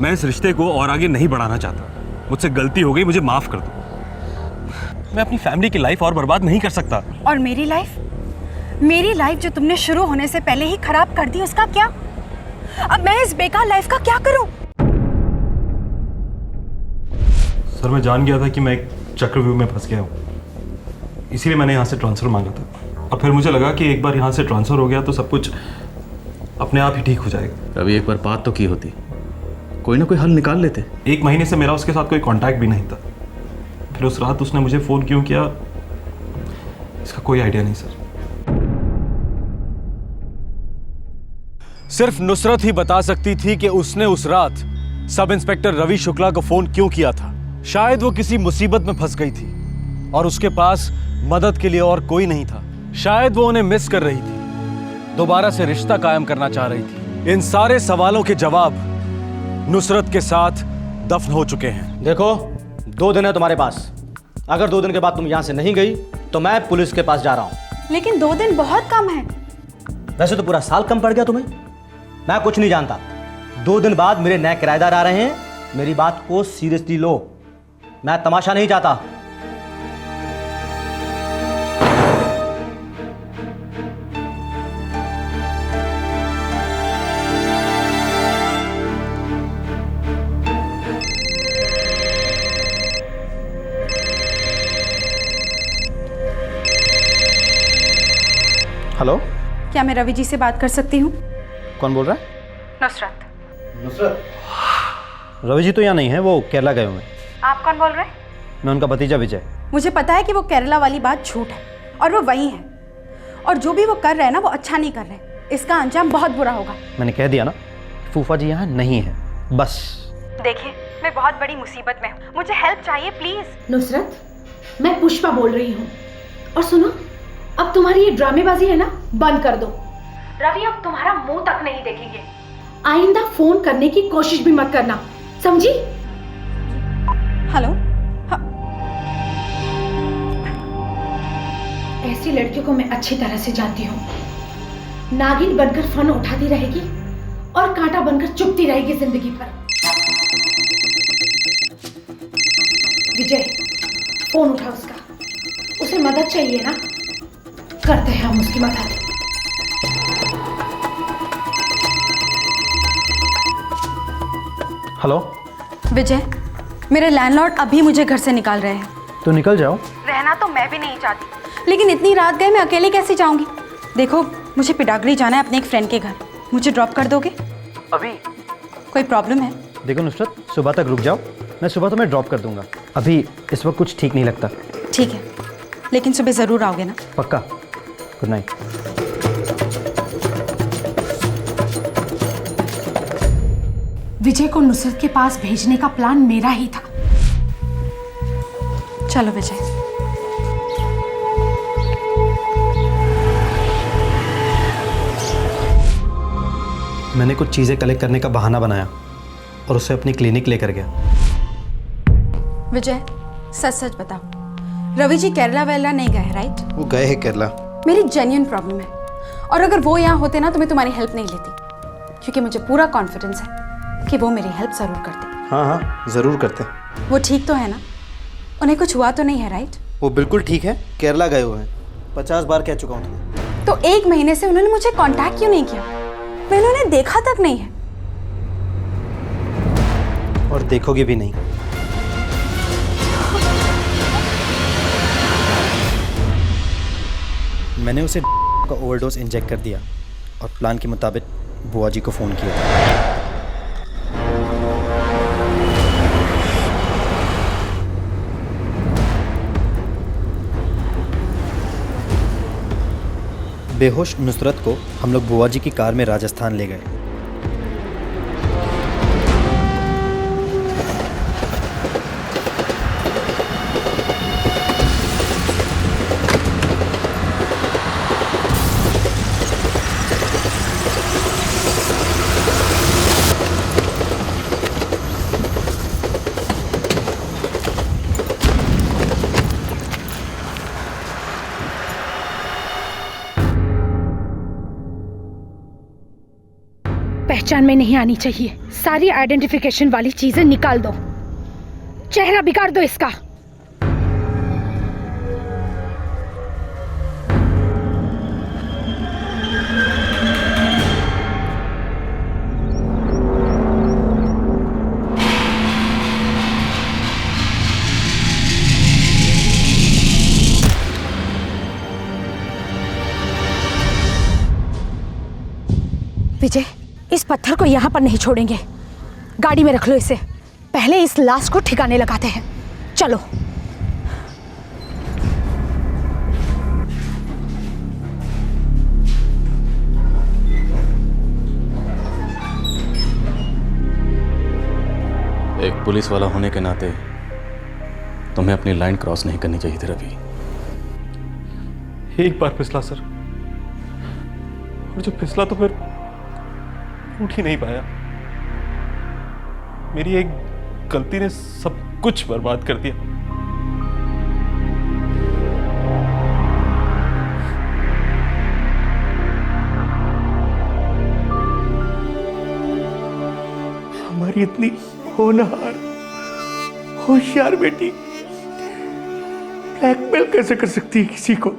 मैं इस रिश्ते को और आगे नहीं बढ़ाना चाहता। मुझसे गलती हो गई, मुझे माफ कर दो। मैं अपनी फैमिली की लाइफ और बर्बाद नहीं कर सकता। और मेरी लाइफ जो तुमने शुरू होने से पहले ही खराब कर दी, उसका क्या? अब मैं इस बेकार लाइफ का क्या करूं? सर, मैं जान गया था कि मैं एक चक्रव्यूह में फंस गया हूँ, इसीलिए मैंने यहाँ से ट्रांसफर मांगा था। और फिर मुझे लगा कि एक बार यहाँ से ट्रांसफर हो गया तो सब कुछ अपने आप ही ठीक हो जाएगा। अभी एक बार बात तो की होती, कोई ना कोई हल निकाल लेते। 1 महीने से मेरा उसके साथ कोई कांटेक्ट भी नहीं था। फिर उस रात उसने मुझे फ़ोन क्यों किया, इसका कोई आइडिया नहीं सर। सिर्फ नुसरत ही बता सकती थी कि उसने उस रात सब इंस्पेक्टर रवि शुक्ला को फोन क्यों किया था। शायद वो किसी मुसीबत में फंस गई थी और उसके पास मदद के लिए और कोई नहीं था। शायद वो उन्हें मिस कर रही थी, दोबारा से रिश्ता कायम करना चाह रही थी। इन सारे सवालों के जवाब नुसरत के साथ दफन हो चुके हैं। देखो, 2 दिन है तुम्हारे पास। अगर 2 दिन के बाद तुम यहाँ से नहीं गई तो मैं पुलिस के पास जा रहा हूँ। लेकिन 2 दिन बहुत कम है। वैसे तो पूरा साल कम पड़ गया तुम्हें। मैं कुछ नहीं जानता। 2 दिन बाद मेरे नए किराएदार आ रहे हैं, मेरी बात को सीरियसली लो। मैं तमाशा नहीं चाहता। हेलो, क्या मैं रवि जी से बात कर सकती हूँ? कौन बोल रहा है? नुसरत। रवि जी तो यहाँ नहीं है, वो केरला गए हुए हैं। आप कौन बोल रहे हैं? मैं उनका भतीजा विजय। मुझे पता है कि वो केरला वाली बात झूठ है और वो वही है, और जो भी वो कर रहे हैं ना, वो अच्छा नहीं कर रहे। इसका अंजाम बहुत बुरा होगा। मैंने कह दिया ना, फूफा जी यहाँ नहीं है, बस। देखिए, मैं बहुत बड़ी मुसीबत में हूँ, मुझे हेल्प चाहिए प्लीज। नुसरत, मैं पुष्पा बोल रही हूँ। और सुनो, अब तुम्हारी ये ड्रामेबाजी है ना, बंद कर दो। रवि अब तुम्हारा मुंह तक नहीं देखेंगे। आइंदा फोन करने की कोशिश भी मत करना, समझी? हेलो। ऐसी लड़कियों को मैं अच्छी तरह से जानती हूँ। नागिन बनकर फन उठाती रहेगी और कांटा बनकर चुभती रहेगी जिंदगी भर। विजय, फोन उठा उसका। उसे मदद चाहिए ना, करते हैं हम उसकी मदद। हेलो विजय, मेरे लैंडलॉर्ड अभी मुझे घर से निकाल रहे हैं। तो निकल जाओ। रहना तो मैं भी नहीं चाहती, लेकिन इतनी रात गए मैं अकेले कैसे जाऊंगी? देखो, मुझे पिडागरी जाना है अपने एक फ्रेंड के घर। मुझे ड्रॉप कर दोगे? अभी? कोई प्रॉब्लम है? देखो नुसरत, सुबह तक रुक जाओ, मैं सुबह तुम्हें ड्रॉप कर दूंगा। अभी इस वक्त कुछ ठीक नहीं लगता। ठीक है, लेकिन सुबह ज़रूर आओगे ना? पक्का। Good night. विजय को नुसरत के पास भेजने का प्लान मेरा ही था। चलो विजय। मैंने कुछ चीज़ें कलेक्ट करने का बहाना बनाया और उसे अपनी क्लिनिक लेकर गया। विजय, सच सच बताओ, रवि जी केरला वेरला नहीं गए राइट? वो गए हैं केरला। मेरी जेन्युइन प्रॉब्लम है, और अगर वो यहाँ होते ना तो मैं तुम्हारी हेल्प नहीं लेती, क्योंकि मुझे पूरा कॉन्फिडेंस है कि वो मेरी हेल्प ज़रूर करते। हाँ हाँ, ज़रूर करते। वो ठीक तो है ना? उन्हें कुछ हुआ तो नहीं है राइट? वो बिल्कुल ठीक है, केरला गए हुए हैं। 50 बार कह चुका हूँ तुम्हें। तो 1 महीने से उन्होंने मुझे कांटेक्ट क्यों नहीं किया? मैंने उन्हें देखा तक नहीं है। और देखोगे भी नहीं। मैंने उसे का ओवरडोज इंजेक्ट कर दिया और प्लान के मुताबिक बुआ जी को फ़ोन किया था। बेहोश नुसरत को हम लोग बुआ जी की कार में राजस्थान ले गए। पहचान में नहीं आनी चाहिए। सारी आइडेंटिफिकेशन वाली चीजें निकाल दो, चेहरा बिगाड़ दो इसका। विजय, इस पत्थर को यहाँ पर नहीं छोड़ेंगे, गाड़ी में रख लो इसे। पहले इस लाश को ठिकाने लगाते हैं, चलो। एक पुलिस वाला होने के नाते तुम्हें अपनी लाइन क्रॉस नहीं करनी चाहिए थी रवि। एक बार फिसला सर, और जब फिसला तो फिर उठ ही नहीं पाया। मेरी एक गलती ने सब कुछ बर्बाद कर दिया। हमारी इतनी होनहार होशियार बेटी ब्लैकमेल कैसे कर सकती है किसी को?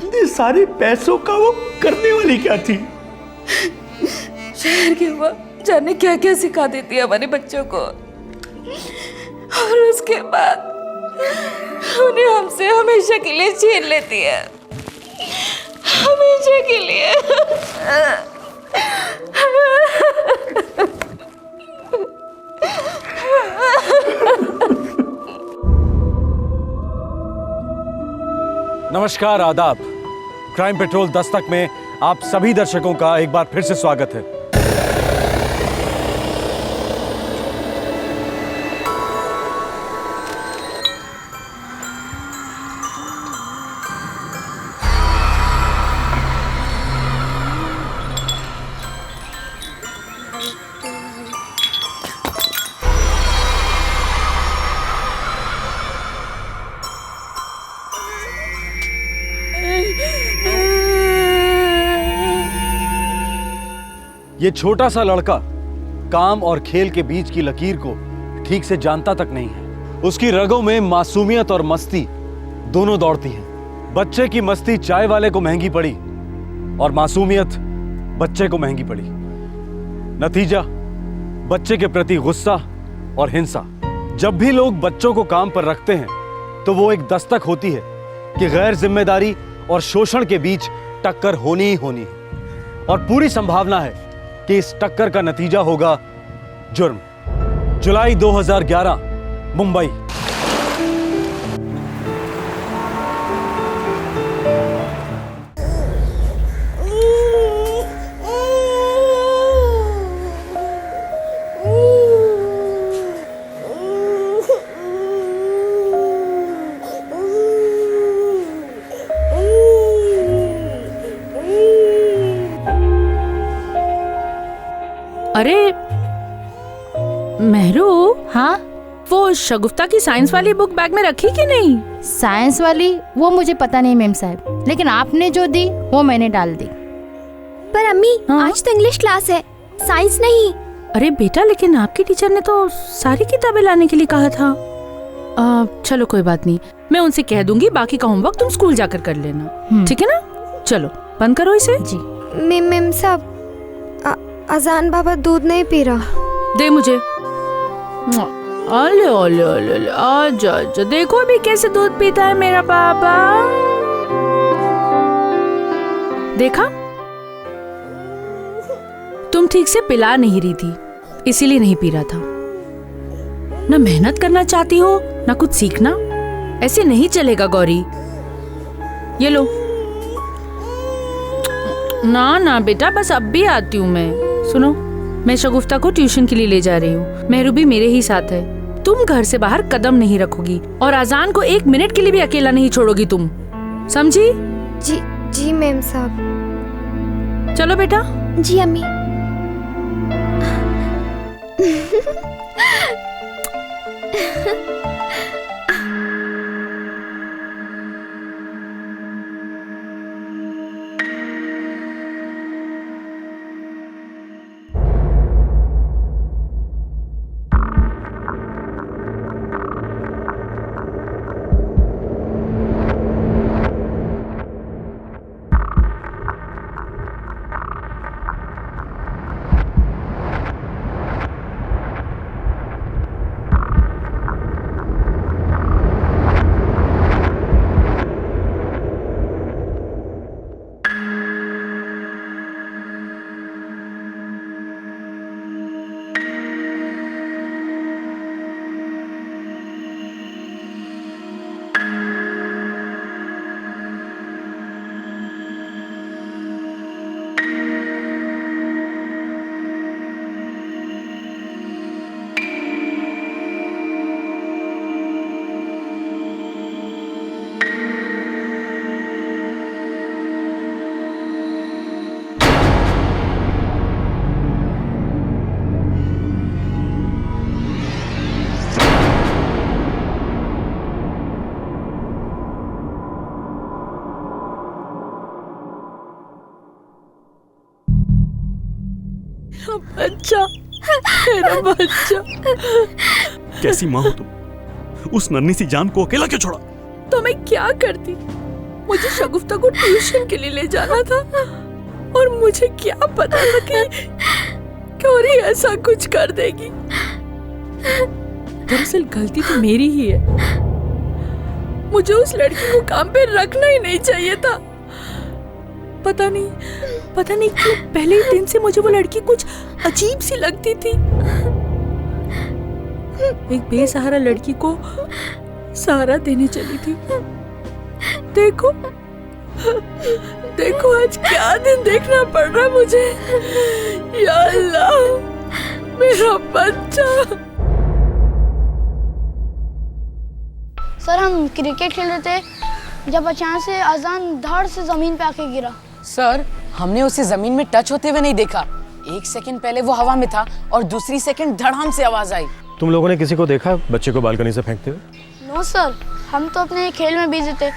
इतने सारे पैसों का वो करने वाली क्या थी? शहर की हवा जाने क्या क्या सिखा देती है हमारे बच्चों को, और उसके बाद उन्हें हमसे हमेशा के लिए छीन लेती है, हमेशा के लिए। नमस्कार, आदाब। क्राइम पेट्रोल दस्तक में आप सभी दर्शकों का एक बार फिर से स्वागत है। ये छोटा सा लड़का काम और खेल के बीच की लकीर को ठीक से जानता तक नहीं है। उसकी रगों में मासूमियत और मस्ती दोनों दौड़ती हैं। बच्चे की मस्ती चाय वाले को महंगी पड़ी और मासूमियत बच्चे को महंगी पड़ी। नतीजा, बच्चे के प्रति गुस्सा और हिंसा। जब भी लोग बच्चों को काम पर रखते हैं तो वो एक दस्तक होती है कि गैर जिम्मेदारी और शोषण के बीच टक्कर होनी ही होनी है, और पूरी संभावना है कि इस टक्कर का नतीजा होगा जुर्म। जुलाई 2011, मुंबई। अरे मेहरू, हाँ, वो शगुफ्ता की साइंस वाली बुक बैग में रखी कि नहीं? साइंस वाली वो मुझे पता नहीं मेम साहब, लेकिन आपने जो दी वो मैंने डाल दी। पर अम्मी, आज तो इंग्लिश क्लास है, साइंस नहीं। अरे बेटा, लेकिन आपकी टीचर ने तो सारी किताबें लाने के लिए कहा था। चलो कोई बात नहीं, मैं उनसे कह दूंगी, बाकी का होमवर्क तुम स्कूल जाकर कर लेना, ठीक है ना? चलो बंद करो इसे। जी। मेम साहब, अजान बाबा दूध नहीं पी रहा। दे मुझे। ओले ओले ओले, आजा आजा, देखो अभी कैसे दूध पीता है मेरा बाबा। देखा, तुम ठीक से पिला नहीं रही थी, इसीलिए नहीं पी रहा था। ना मेहनत करना चाहती हो ना कुछ सीखना, ऐसे नहीं चलेगा गौरी। ये लो। ना ना बेटा, बस अब भी आती हूँ मैं। सुनो, मैं शगुफ्ता को ट्यूशन के लिए ले जा रही हूँ, मेहरू भी मेरे ही साथ है। तुम घर से बाहर कदम नहीं रखोगी और अजान को 1 मिनट के लिए भी अकेला नहीं छोड़ोगी तुम, समझी? जी जी मेम साहब। चलो बेटा। जी अम्मी। मेरा बच्चा, मेरा बच्चा। कैसी माँ हो तुम? उस नन्ही सी जान को अकेला क्यों छोड़ा? तो मैं क्या करती? मुझे शगुफ्ता को ट्यूशन के लिए ले जाना था और मुझे क्या पता था कि गौरी ऐसा कुछ कर देगी। दरअसल गलती तो मेरी ही है। मुझे उस लड़की को काम पे रखना ही नहीं चाहिए था। पता नहीं क्यों पहले ही दिन से मुझे वो लड़की कुछ अजीब सी लगती थी। एक बेसहारा लड़की को सहारा देने चली थी। देखो आज क्या दिन देखना पड़ रहा मुझे। या अल्लाह, मेरा बच्चा। सर हम क्रिकेट खेल रहे थे जब अचानक से अजान धड़ से जमीन पे आके गिरा। सर हमने उसे जमीन में टच होते हुए नहीं देखा। एक सेकंड पहले वो हवा में था और दूसरी सेकंड धड़ाम से आवाज आई। तुम लोगों ने किसी को देखा बच्चे को बालकनी से फेंकते हुए? नो सर, हम तो अपने खेल में बिजी थे।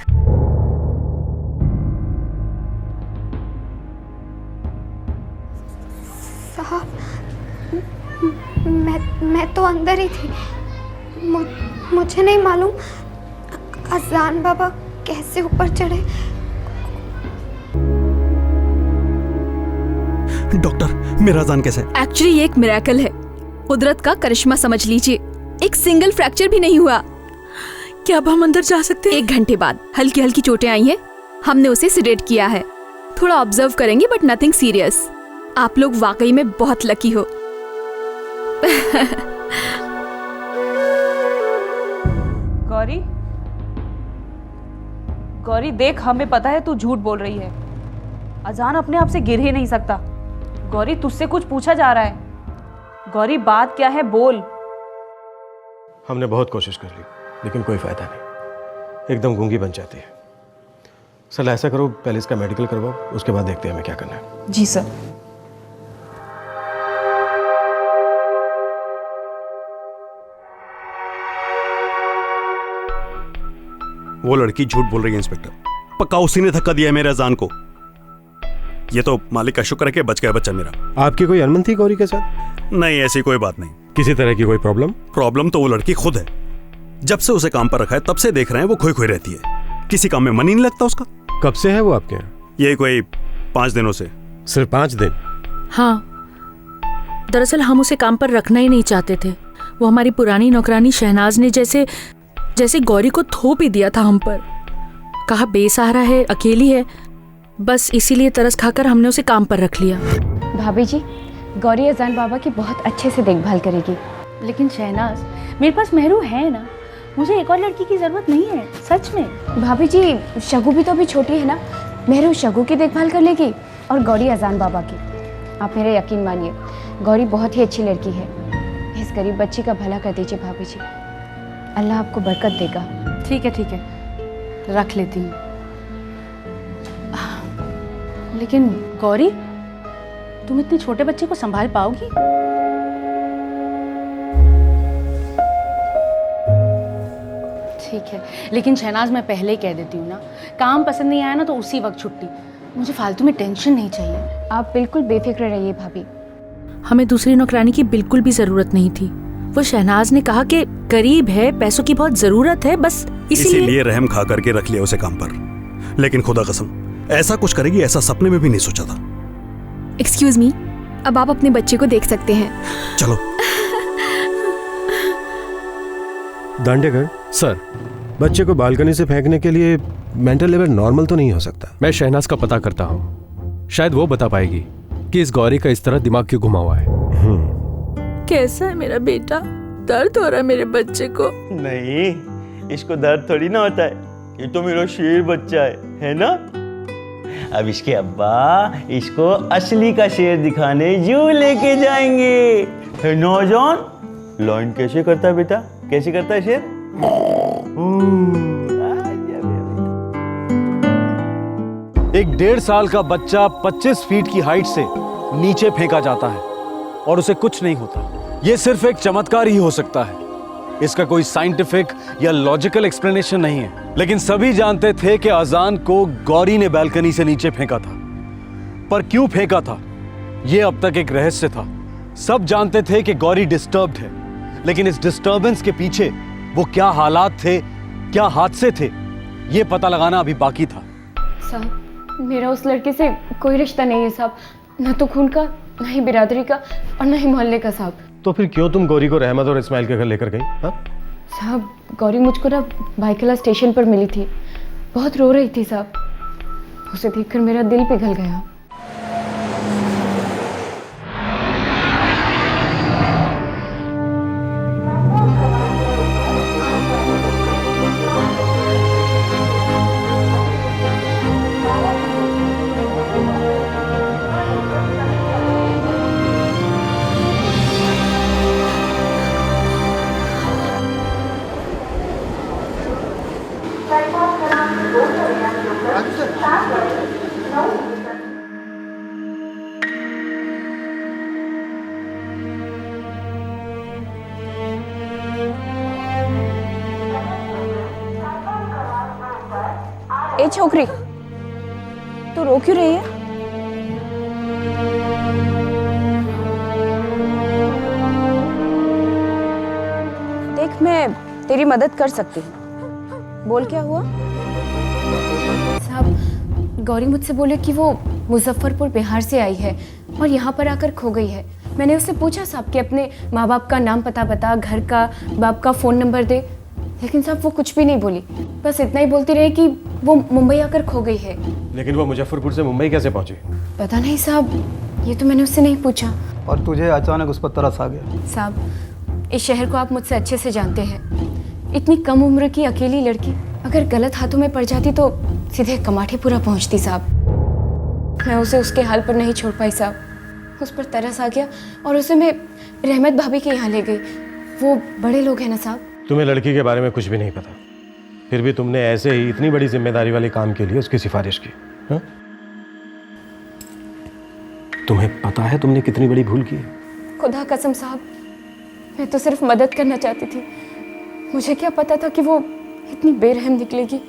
साहब, मैं तो अंदर ही थी। मुझे नहीं मालूम अजान बाबा कैसे ऊपर चढ़े। डॉक्टर, मेरा अजान कैसा है? एक्चुअली ये एक मिरेकल है, कुदरत का करिश्मा समझ लीजिए। एक सिंगल फ्रैक्चर भी नहीं हुआ। क्या अब हम अंदर जा सकते हैं? 1 घंटे बाद हल्की हल्की चोटें आई हैं। हमने उसे सिडेट किया है। थोड़ा ऑब्जर्व करेंगे बट नथिंग सीरियस। आप लोग वाकई में बहुत लकी हो। गौरी देख, हमें पता है तू झूठ बोल रही है। अजान अपने आप से गिर ही नहीं सकता। गौरी तुझसे कुछ पूछा जा रहा है। गौरी बात क्या है, बोल। हमने बहुत कोशिश कर ली लेकिन कोई फायदा नहीं, एकदम गूंगी बन जाती है। सर ऐसा करो, पहले इसका मेडिकल करवाओ, उसके बाद देखते हैं हमें क्या करना है। जी सर। वो लड़की झूठ बोल रही है इंस्पेक्टर। पक्का उसी ने धक्का दिया है मेरे अजान को। ये तो मालिक का शुक्र है कि बच गया बच्चा मेरा। आपकी कोई अनबन थी गौरी के साथ? नहीं, ऐसी कोई बात नहीं। किसी तरह की कोई प्रॉब्लम? प्रॉब्लम तो वो लड़की खुद है। जब से उसे काम पर रखा है तब से देख रहे हैं वो खोई खोई रहती है। किसी काम में मन ही नहीं लगता उसका। कब से है वो आपके यहाँ? ये कोई 5 दिनों से। सिर्फ 5 दिन? हाँ, दरअसल हम उसे काम पर रखना ही नहीं चाहते थे। वो हमारी पुरानी नौकरानी शहनाज ने जैसे गौरी को थोप ही दिया था हम पर। कहा बेसहारा है, अकेली है, बस इसीलिए तरस खाकर हमने उसे काम पर रख लिया। भाभी जी, गौरी अजान बाबा की बहुत अच्छे से देखभाल करेगी। लेकिन शहनाज, मेरे पास मेहरू है ना, मुझे एक और लड़की की जरूरत नहीं है, सच में। भाभी जी, शगु भी तो अभी छोटी है ना, मेहरू शगु की देखभाल कर लेगी और गौरी अजान बाबा की। आप मेरा यकीन मानिए, गौरी बहुत ही अच्छी लड़की है। इस गरीब बच्ची का भला कर दीजिए भाभी जी, अल्लाह आपको बरकत देगा। ठीक है, रख लेती हूँ। लेकिन गौरी, तुम इतने छोटे बच्चे को संभाल पाओगी? ठीक है, लेकिन शहनाज मैं पहले ही कह देती हूँ ना, काम पसंद नहीं आया ना तो उसी वक्त छुट्टी। मुझे फालतू में टेंशन नहीं चाहिए। आप बिल्कुल बेफिक्र रहिए भाभी। हमें दूसरी नौकरानी की बिल्कुल भी जरूरत नहीं थी। वो शहनाज ने कहा कि गरीब है, पैसों की बहुत जरूरत है, बस इसीलिए रहम खा करके रख लिया उसे काम पर। लेकिन खुदा कसम, ऐसा कुछ करेगी ऐसा सपने में भी नहीं सोचा था। एक्सक्यूज मी, अब आप अपने बच्चे को देख सकते हैं। चलो। दांडेगढ़ सर, बच्चे को बालकनी से फेंकने के लिए मेंटल लेवल नॉर्मल तो नहीं हो सकता। मैं शहनाज का पता करता हूँ, शायद वो बता पाएगी कि इस गौरी का इस तरह दिमाग क्यों घुमा हुआ है। कैसा है मेरा बेटा? दर्द हो रहा है मेरे बच्चे को? नहीं, इसको दर्द थोड़ी ना होता है, ये तो मेरा शेर बच्चा है ना? अब इसके अब्बा इसको असली का शेर दिखाने जू लेके जाएंगे। है नौजवान, लाइन कैसे करता है बेटा? कैसे करता है शेर? एक 1.5 साल का बच्चा 25 फीट की हाइट से नीचे फेंका जाता है और उसे कुछ नहीं होता। यह सिर्फ एक चमत्कार ही हो सकता है, इसका कोई साइंटिफिक या लॉजिकल एक्सप्लेनेशन नहीं है। लेकिन सभी जानते थे कि अजान को गौरी ने बालकनी से नीचे फेंका था, पर क्यों फेंका था ये अब तक एक रहस्य था। सब जानते थे कि गौरी डिस्टर्ब्ड है, लेकिन इस डिस्टर्बेंस के पीछे वो क्या हालात थे, क्या हादसे थे, ये पता लगाना अभी बाकी था। साहब, मेरा उस लड़के से कोई रिश्ता नहीं है साहब, न तो खून का, न ही बिरादरी का और न ही मोहल्ले का साहब। तो फिर क्यों तुम गौरी को रहमत और इस्माइल के घर लेकर गई? हाँ? साहब, गौरी मुझको ना बाइकला स्टेशन पर मिली थी, बहुत रो रही थी साहब। उसे देखकर मेरा दिल पिघल गया। ए छोकरी, तू रो क्यों रही है? देख, मैं तेरी मदद कर सकती हूँ। बोल, क्या हुआ? साहब, गौरी मुझसे बोले कि वो मुजफ्फरपुर बिहार से आई है और यहाँ पर आकर खो गई है। मैंने उससे पूछा साहब कि अपने माँ बाप का नाम पता बता, घर का, बाप का फ़ोन नंबर दे, लेकिन साहब वो कुछ भी नहीं बोली। बस इतना ही बोलती रही कि वो मुंबई आकर खो गई है। लेकिन वो मुजफ्फरपुर से मुंबई कैसे पहुंची? पता नहीं साहब, ये तो मैंने उससे नहीं पूछा। और तुझे अचानक उस पर तरस आ गया? साहब, इस शहर को आप मुझसे अच्छे से जानते हैं। इतनी कम उम्र की अकेली लड़की अगर गलत हाथों में पड़ जाती तो सीधे कमाठीपुरा पहुंचती साहब। मैं उसे उसके हाल पर नहीं छोड़ पाई साहब। उस पर तरस आ गया और उसे मैं रहमत भाभी के यहाँ ले गई। वो बड़े लोग हैं ना साहब। तुम्हें लड़की के बारे में कुछ भी नहीं पता, फिर भी तुमने ऐसे ही इतनी बड़ी जिम्मेदारी वाले काम के लिए उसकी सिफारिश की? हा? तुम्हें पता है तुमने कितनी बड़ी भूल की? खुदा कसम साहब, मैं तो सिर्फ मदद करना चाहती थी। मुझे क्या पता था कि वो इतनी बेरहम निकलेगी।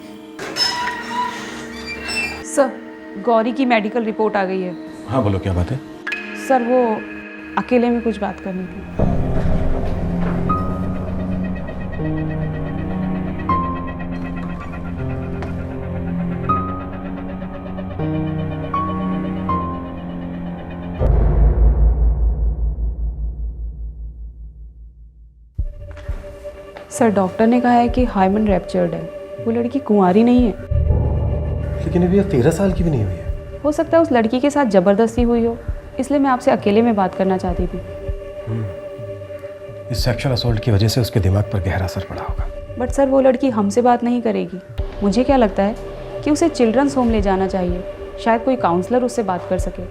सर, गौरी की मेडिकल रिपोर्ट आ गई है। हाँ बोलो, क्या बात है? सर, वो अकेले में कुछ बात करनी थी। सर, डॉक्टर ने कहा है कि हाइमन रैप्चर्ड है। वो लड़की कुंवारी नहीं है। लेकिन अभी 13 साल की भी नहीं हुई है। हो सकता है उस लड़की के साथ जबरदस्ती हुई हो, इसलिए मैं आपसे अकेले में बात करना चाहती थी। इस सेक्सुअल असॉल्ट की वजह से उसके दिमाग पर गहरा असर पड़ा होगा। बट सर, वो लड़की हमसे बात नहीं करेगी। मुझे क्या लगता है कि उसे चिल्ड्रंस होम ले जाना चाहिए, शायद कोई काउंसलर उससे बात कर सके।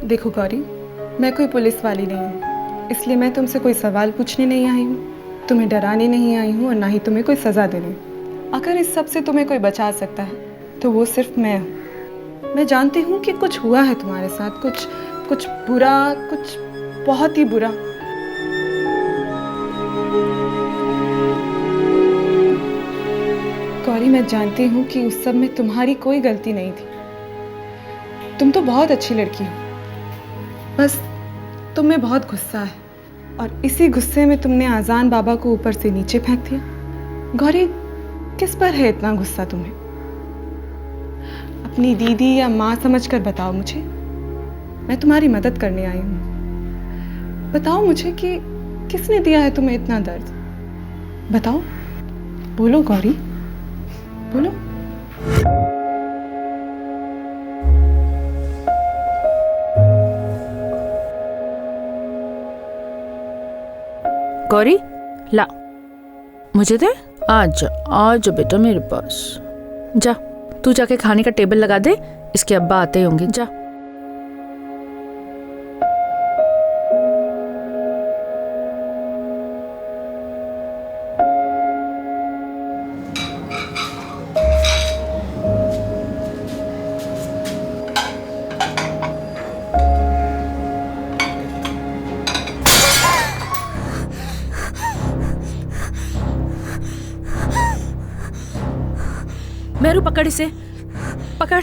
देखो गौरी, मैं कोई पुलिस वाली नहीं हूँ, इसलिए मैं तुमसे कोई सवाल पूछने नहीं आई हूँ, तुम्हें डराने नहीं आई हूँ और ना ही तुम्हें कोई सज़ा देने। अगर इस सब से तुम्हें कोई बचा सकता है तो वो सिर्फ मैं हूँ। मैं जानती हूँ कि कुछ हुआ है तुम्हारे साथ, कुछ बुरा, कुछ बहुत ही बुरा। गौरी, मैं जानती हूँ कि उस सब में तुम्हारी कोई गलती नहीं थी। तुम तो बहुत अच्छी लड़की हो, बस तुम में बहुत गुस्सा है और इसी गुस्से में तुमने आज़ान बाबा को ऊपर से नीचे फेंक दिया। गौरी, किस पर है इतना गुस्सा तुम्हें? अपनी दीदी या माँ समझकर बताओ मुझे, मैं तुम्हारी मदद करने आई हूँ। बताओ मुझे कि किसने दिया है तुम्हें इतना दर्द? बताओ, बोलो गौरी, बोलो। गौरी, ला, मुझे दे। आज आज बेटा मेरे पास। जा, तू जाके खाने का टेबल लगा दे, इसके अब्बा आते होंगे। जा। मेरू, पकड़ इसे, पकड़।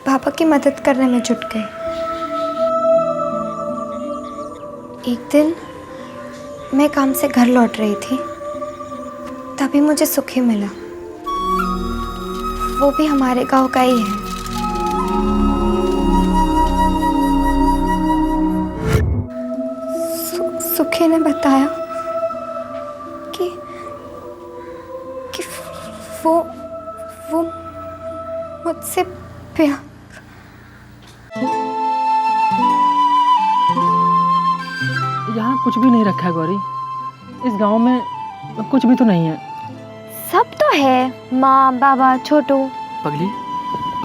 पापा की मदद करने में जुट गए। एक दिन मैं काम से घर लौट रही थी, तभी मुझे सुखी मिला। वो भी हमारे गांव का ही है। सुखी ने बताया कि वो मुझसे प्यार। यहाँ कुछ भी नहीं रखा है गौरी। इस गांव में कुछ भी तो नहीं है। सब तो है, माँ, बाबा, छोटू। पगली,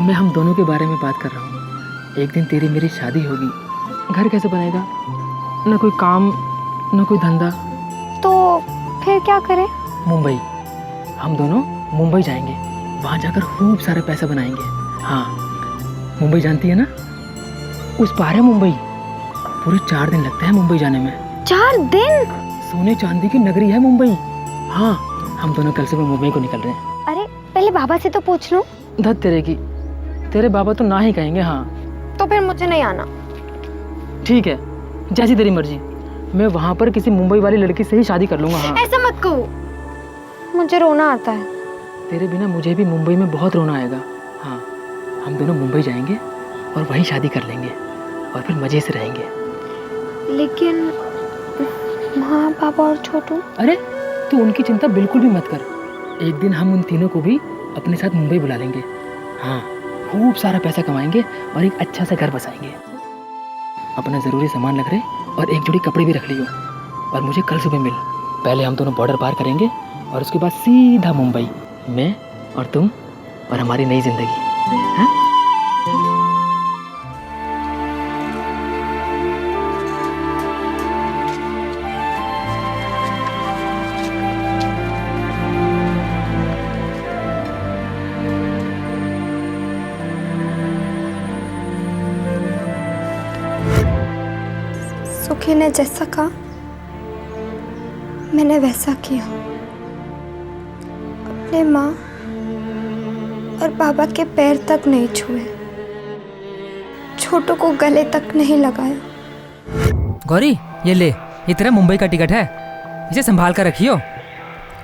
मैं हम दोनों के बारे में बात कर रहा हूँ। एक दिन तेरी मेरी शादी होगी, घर कैसे बनेगा? न कोई काम, न कोई धंधा। तो फिर क्या करें? मुंबई। हम दोनों मुंबई जाएंगे, वहाँ जाकर खूब सारा पैसा बनाएंगे। हाँ, मुंबई जानती है ना? उस पार है मुंबई। पूरे 4 दिन लगते हैं मुंबई जाने में। 4 दिन? सोने चांदी की नगरी है मुंबई। हाँ, हम दोनों कल सुबह मुंबई को निकल रहे हैं। अरे पहले बाबा से तो पूछ लूं। धत तेरे की, तेरे बाबा तो ना ही कहेंगे। हाँ, तो फिर मुझे नहीं आना। ठीक है, जैसी तेरी मर्जी। मैं वहाँ पर किसी मुंबई वाली लड़की से ही शादी कर लूंगा। हाँ, ऐसा मत कहो, मुझे रोना आता है। तेरे बिना मुझे भी मुंबई में बहुत रोना आएगा। हाँ, हम दोनों मुंबई जाएंगे और वहीं शादी कर लेंगे और फिर मजे से रहेंगे। लेकिन माँ, पापा और छोटू? अरे तू उनकी चिंता बिल्कुल भी मत कर। एक दिन हम उन तीनों को भी अपने साथ मुंबई बुला लेंगे। हाँ, खूब सारा पैसा कमाएंगे और एक अच्छा सा घर बसाएंगे। अपना ज़रूरी सामान रख रहे और एक जोड़ी कपड़े भी रख लियो। और मुझे कल सुबह मिल। पहले हम दोनों बॉर्डर पार करेंगे और उसके बाद सीधा मुंबई, मैं और तुम और हमारी नई जिंदगी। हाँ? सुखी ने जैसा कहा मैंने वैसा किया। अपने माँ और बाबा के पैर तक नहीं छुए, छोटू को गले तक नहीं लगाया। गौरी, ये ले, ये तेरा मुंबई का टिकट है, इसे संभाल कर रखियो।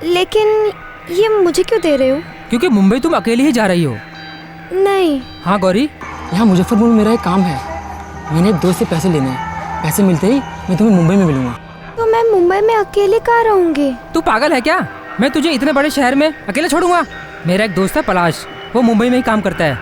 लेकिन ये मुझे क्यों दे रहे हो? क्योंकि मुंबई तुम अकेली ही जा रही हो। नहीं। हाँ गौरी, यहाँ मुजफ्फरपुर में मेरा एक काम है। मैंने एक दोस्त से पैसे लेने हैं। पैसे मिलते ही मैं तुम्हें मुंबई में मिलूंगा। तो मैं मुंबई में अकेले कहाँ रहूंगी? तू पागल है क्या? मैं तुझे इतने बड़े शहर में अकेले छोड़ूंगा? मेरा एक दोस्त है पलाश, वो मुंबई में ही काम करता है।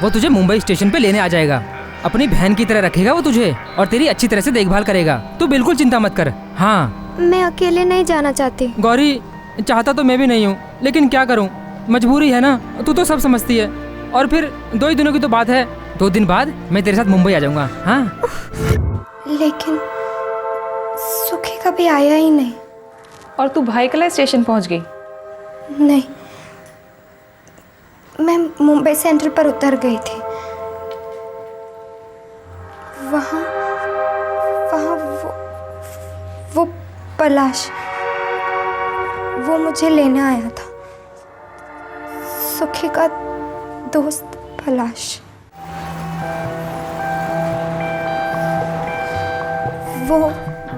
वो तुझे मुंबई स्टेशन पे लेने आ जाएगा। अपनी बहन की तरह रखेगा वो तुझे और तेरी अच्छी तरह से देखभाल करेगा। तू बिल्कुल चिंता मत कर। हाँ, मैं अकेले नहीं जाना चाहती। गौरी, चाहता तो मैं भी नहीं हूँ, लेकिन क्या करूँ, मजबूरी है ना। तू तो सब समझती है। और फिर 2 ही दिनों की तो बात है, 2 दिन बाद मैं तेरे साथ मुंबई आ जाऊंगा। हाँ, लेकिन सुखी कभी आया ही नहीं। और तू भाईकला स्टेशन पहुंच गई? नहीं, मैं मुंबई सेंट्रल पर उतर गई थी। वहाँ वो पलाश, वो मुझे लेने आया था। सुखी का दोस्त पलाश।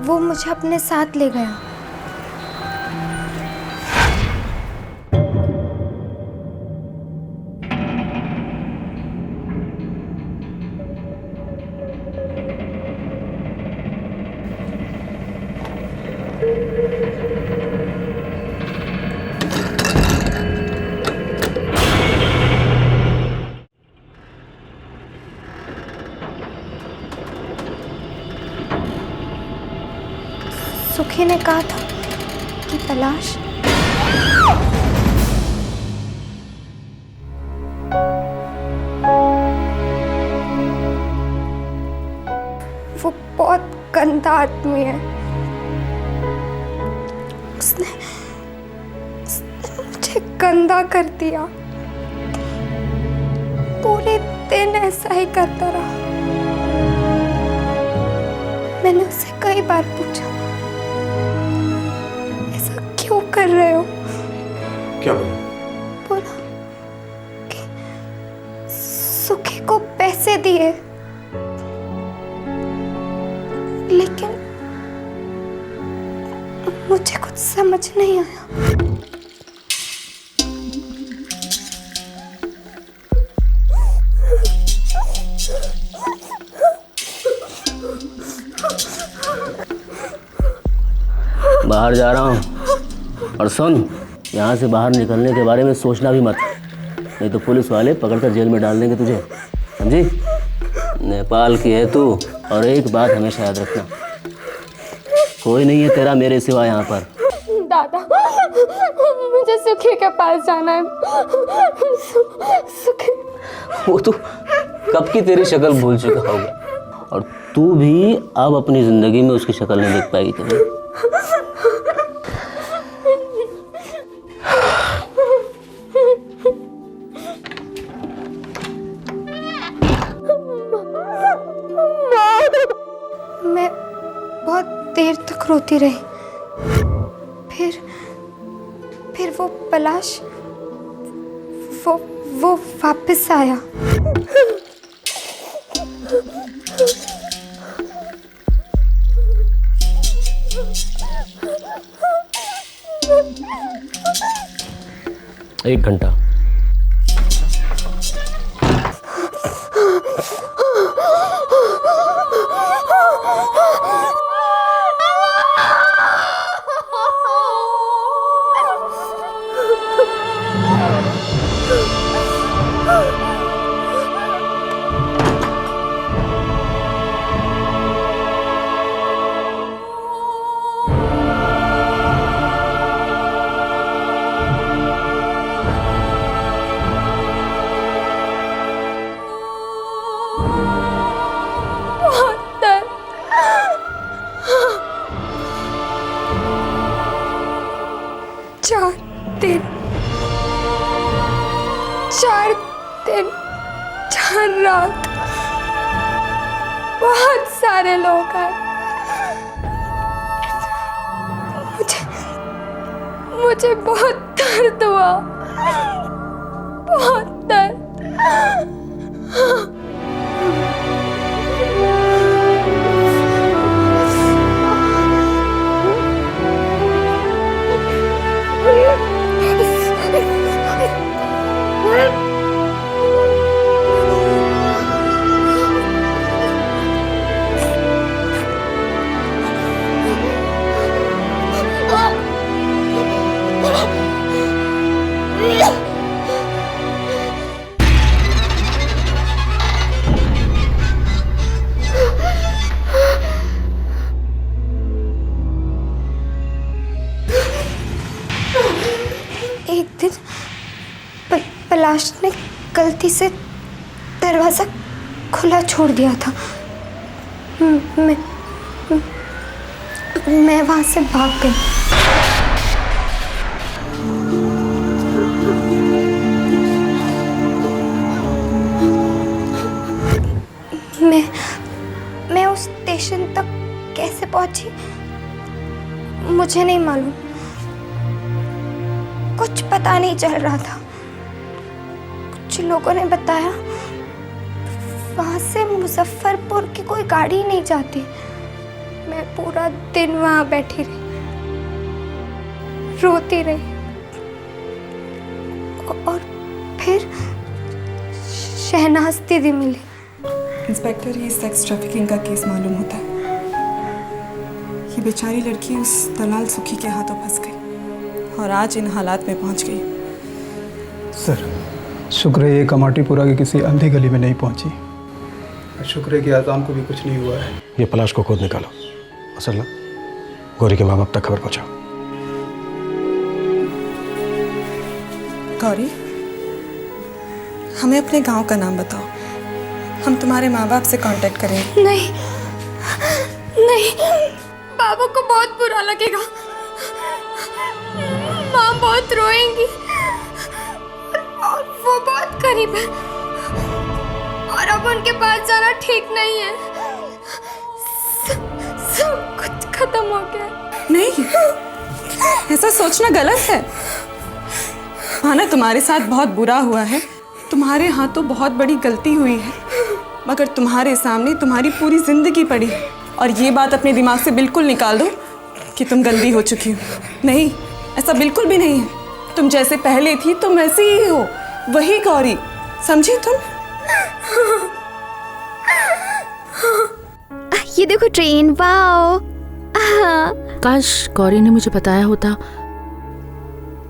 वो मुझे अपने साथ ले गया। सुखी ने कहा था कि पलाश वो बहुत गंदा आदमी है। उसने मुझे गंदा कर दिया। पूरे दिन ऐसा ही करता रहा। मैंने उससे कई बार पूछा, क्यों कर रहे हो? क्या बोला? बोला कि सुखी को पैसे दिए, लेकिन मुझे कुछ समझ नहीं आया। बाहर जा रहा हूँ, और सुन, यहाँ से बाहर निकलने के बारे में सोचना भी मत, नहीं तो पुलिस वाले पकड़कर जेल में डाल देंगे तुझे, समझी? नेपाल की है तू, और एक बात हमेशा याद रखना, कोई नहीं है तेरा मेरे सिवा यहाँ पर। दादा, मुझे सुखी के पास जाना है। सुखी। वो तो कब की तेरी शक्ल भूल चुका होगा, और तू भी अब अपनी जिंदगी में उसकी शक्ल नहीं देख पाएगी तुम्हें। मैं बहुत देर तक रोती रही, फिर वो पलाश वो वापस आया। एक घंटा। चार रात, बहुत सारे लोग आए। मुझे बहुत दर्द हुआ, बहुत दर्द। एक दिन पलाश ने गलती से दरवाजा खुला छोड़ दिया था। मैं वहां से भाग गई। मैं उस स्टेशन तक कैसे पहुंची मुझे नहीं मालूम, कुछ पता नहीं चल रहा था। कुछ लोगों ने बताया वहां से मुजफ्फरपुर की कोई गाड़ी नहीं जाती। मैं पूरा दिन वहां बैठी रही, रोती रही, और फिर शहनाज दीदी मिली। इंस्पेक्टर, ये सेक्स ट्रैफिकिंग का केस मालूम होता है। ये बेचारी लड़की उस दलाल सुखी के हाथों फंस गई और आज इन हालात में पहुंच गई। सर, शुक्र है ये कमाटीपुरा की किसी अंधी गली में नहीं पहुंची। शुक्र है कि आज़ान को भी कुछ नहीं हुआ है। ये पलाश को खुद निकालो, असला गौरी के माँ बाप तक खबर पहुंचाओ। गौरी, हमें अपने गांव का नाम बताओ, हम तुम्हारे माँ बाप से कांटेक्ट करेंगे। नहीं नहीं, बाबा को बहुत बुरा लगेगा, माँ बहुत रोएंगी, और वो बहुत गरीब है, और अब उनके पास जाना ठीक नहीं है। सब कुछ खत्म हो गया। नहीं, ऐसा सोचना गलत है। माना तुम्हारे साथ बहुत बुरा हुआ है, तुम्हारे हाथों बहुत बड़ी गलती हुई है, मगर तुम्हारे सामने तुम्हारी पूरी जिंदगी पड़ी है। और ये बात अपने दिमाग से बिल्कुल निकाल दो कि तुम गंदी हो चुकी हो। नहीं, ऐसा बिल्कुल भी नहीं है। तुम जैसे पहले थी तुम वैसी ही हो, वही गौरी, समझी तुम? ये देखो ट्रेन, वाओ। काश गौरी ने मुझे बताया होता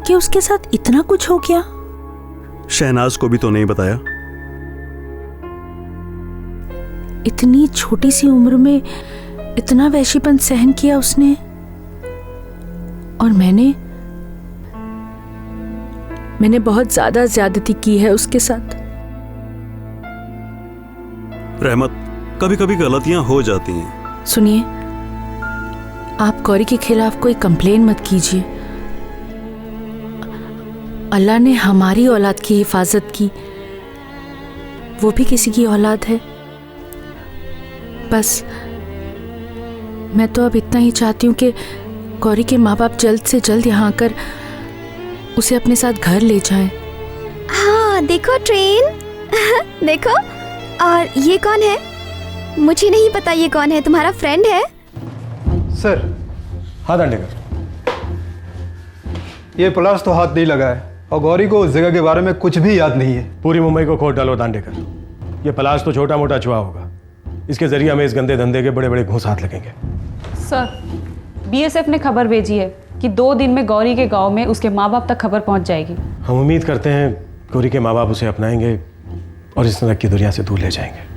कि उसके साथ इतना कुछ हो गया। शहनाज को भी तो नहीं बताया। इतनी छोटी सी उम्र में इतना वैशीपन सहन किया उसने, और मैंने बहुत ज्यादा ज्यादती की है उसके साथ। रहमत, कभी कभी गलतियां हो जाती हैं। सुनिए, आप गौरी के खिलाफ कोई कंप्लेन मत कीजिए। अल्लाह ने हमारी औलाद की हिफाजत की, वो भी किसी की औलाद है। बस मैं तो अब इतना ही चाहती हूँ कि गौरी के माँ बाप जल्द से जल्द यहाँ आकर उसे अपने साथ घर ले जाएं। हाँ देखो ट्रेन, देखो। और ये कौन है? मुझे नहीं पता ये कौन है, तुम्हारा फ्रेंड है? सर। हाँ दांडेकर, ये पलाश तो हाथ नहीं लगा है और गौरी को उस जगह के बारे में कुछ भी याद नहीं है। पूरी मुंबई को खोद डालो दांडेकर। ये पलाश तो छोटा मोटा छुआ होगा, इसके जरिए हमें इस गंदे धंधे के बड़े बड़े घूंस हाथ लगेंगे। सर, बीएसएफ ने खबर भेजी है कि 2 दिन में गौरी के गांव में उसके माँ बाप तक खबर पहुंच जाएगी। हम उम्मीद करते हैं गौरी के माँ बाप उसे अपनाएंगे और इस नरक की दुनिया से दूर ले जाएंगे।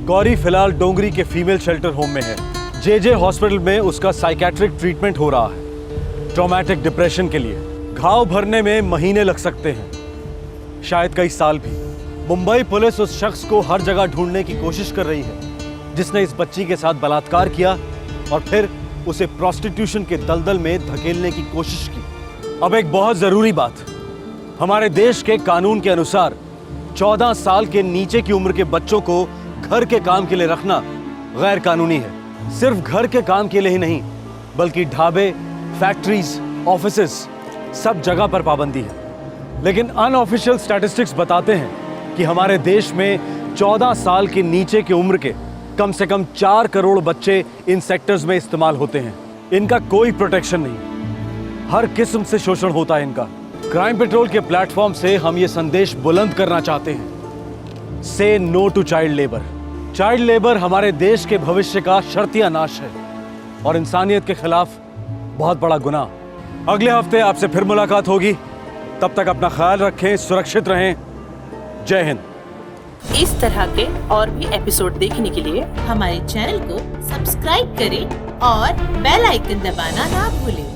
गौरी फिलहाल डोंगरी के फीमेल शेल्टर होम में है। जे हॉस्पिटल में उसका साइकेट्रिक ट्रीटमेंट हो रहा है, ट्रॉमेटिक डिप्रेशन के लिए। घाव भरने में महीने लग सकते हैं, शायद कई साल भी। मुंबई पुलिस उस शख्स को हर जगह ढूंढने की कोशिश कर रही है जिसने इस बच्ची के साथ बलात्कार किया और फिर उसे प्रोस्टिट्यूशन के दलदल में धकेलने की कोशिश की। अब एक बहुत जरूरी बात, हमारे देश के कानून के अनुसार 14 साल के नीचे की उम्र के बच्चों को घर के काम के लिए रखना गैर कानूनी है। सिर्फ घर के काम के लिए ही नहीं, बल्कि ढाबे, फैक्ट्रीज, ऑफिसेज, सब जगह पर पाबंदी है। लेकिन अनऑफिशियल स्टैटिस्टिक्स बताते हैं कि हमारे देश में 14 साल के नीचे की उम्र के कम से कम 4 करोड़ बच्चे इन सेक्टर्स में इस्तेमाल होते हैं। इनका कोई प्रोटेक्शन नहीं, हर किस्म से शोषण होता है इनका। क्राइम पेट्रोल के प्लेटफॉर्म से हम ये संदेश बुलंद करना चाहते हैं, say no to child labour. Child labour हमारे देश के भविष्य का शर्तिया नाश है और इंसानियत के खिलाफ बहुत बड़ा गुनाह। अगले हफ्ते आपसे फिर मुलाकात होगी, तब तक अपना ख्याल रखें, सुरक्षित रहें। जय हिंद। इस तरह के और भी एपिसोड देखने के लिए हमारे चैनल को सब्सक्राइब करें और बेल आइकन दबाना ना भूलें।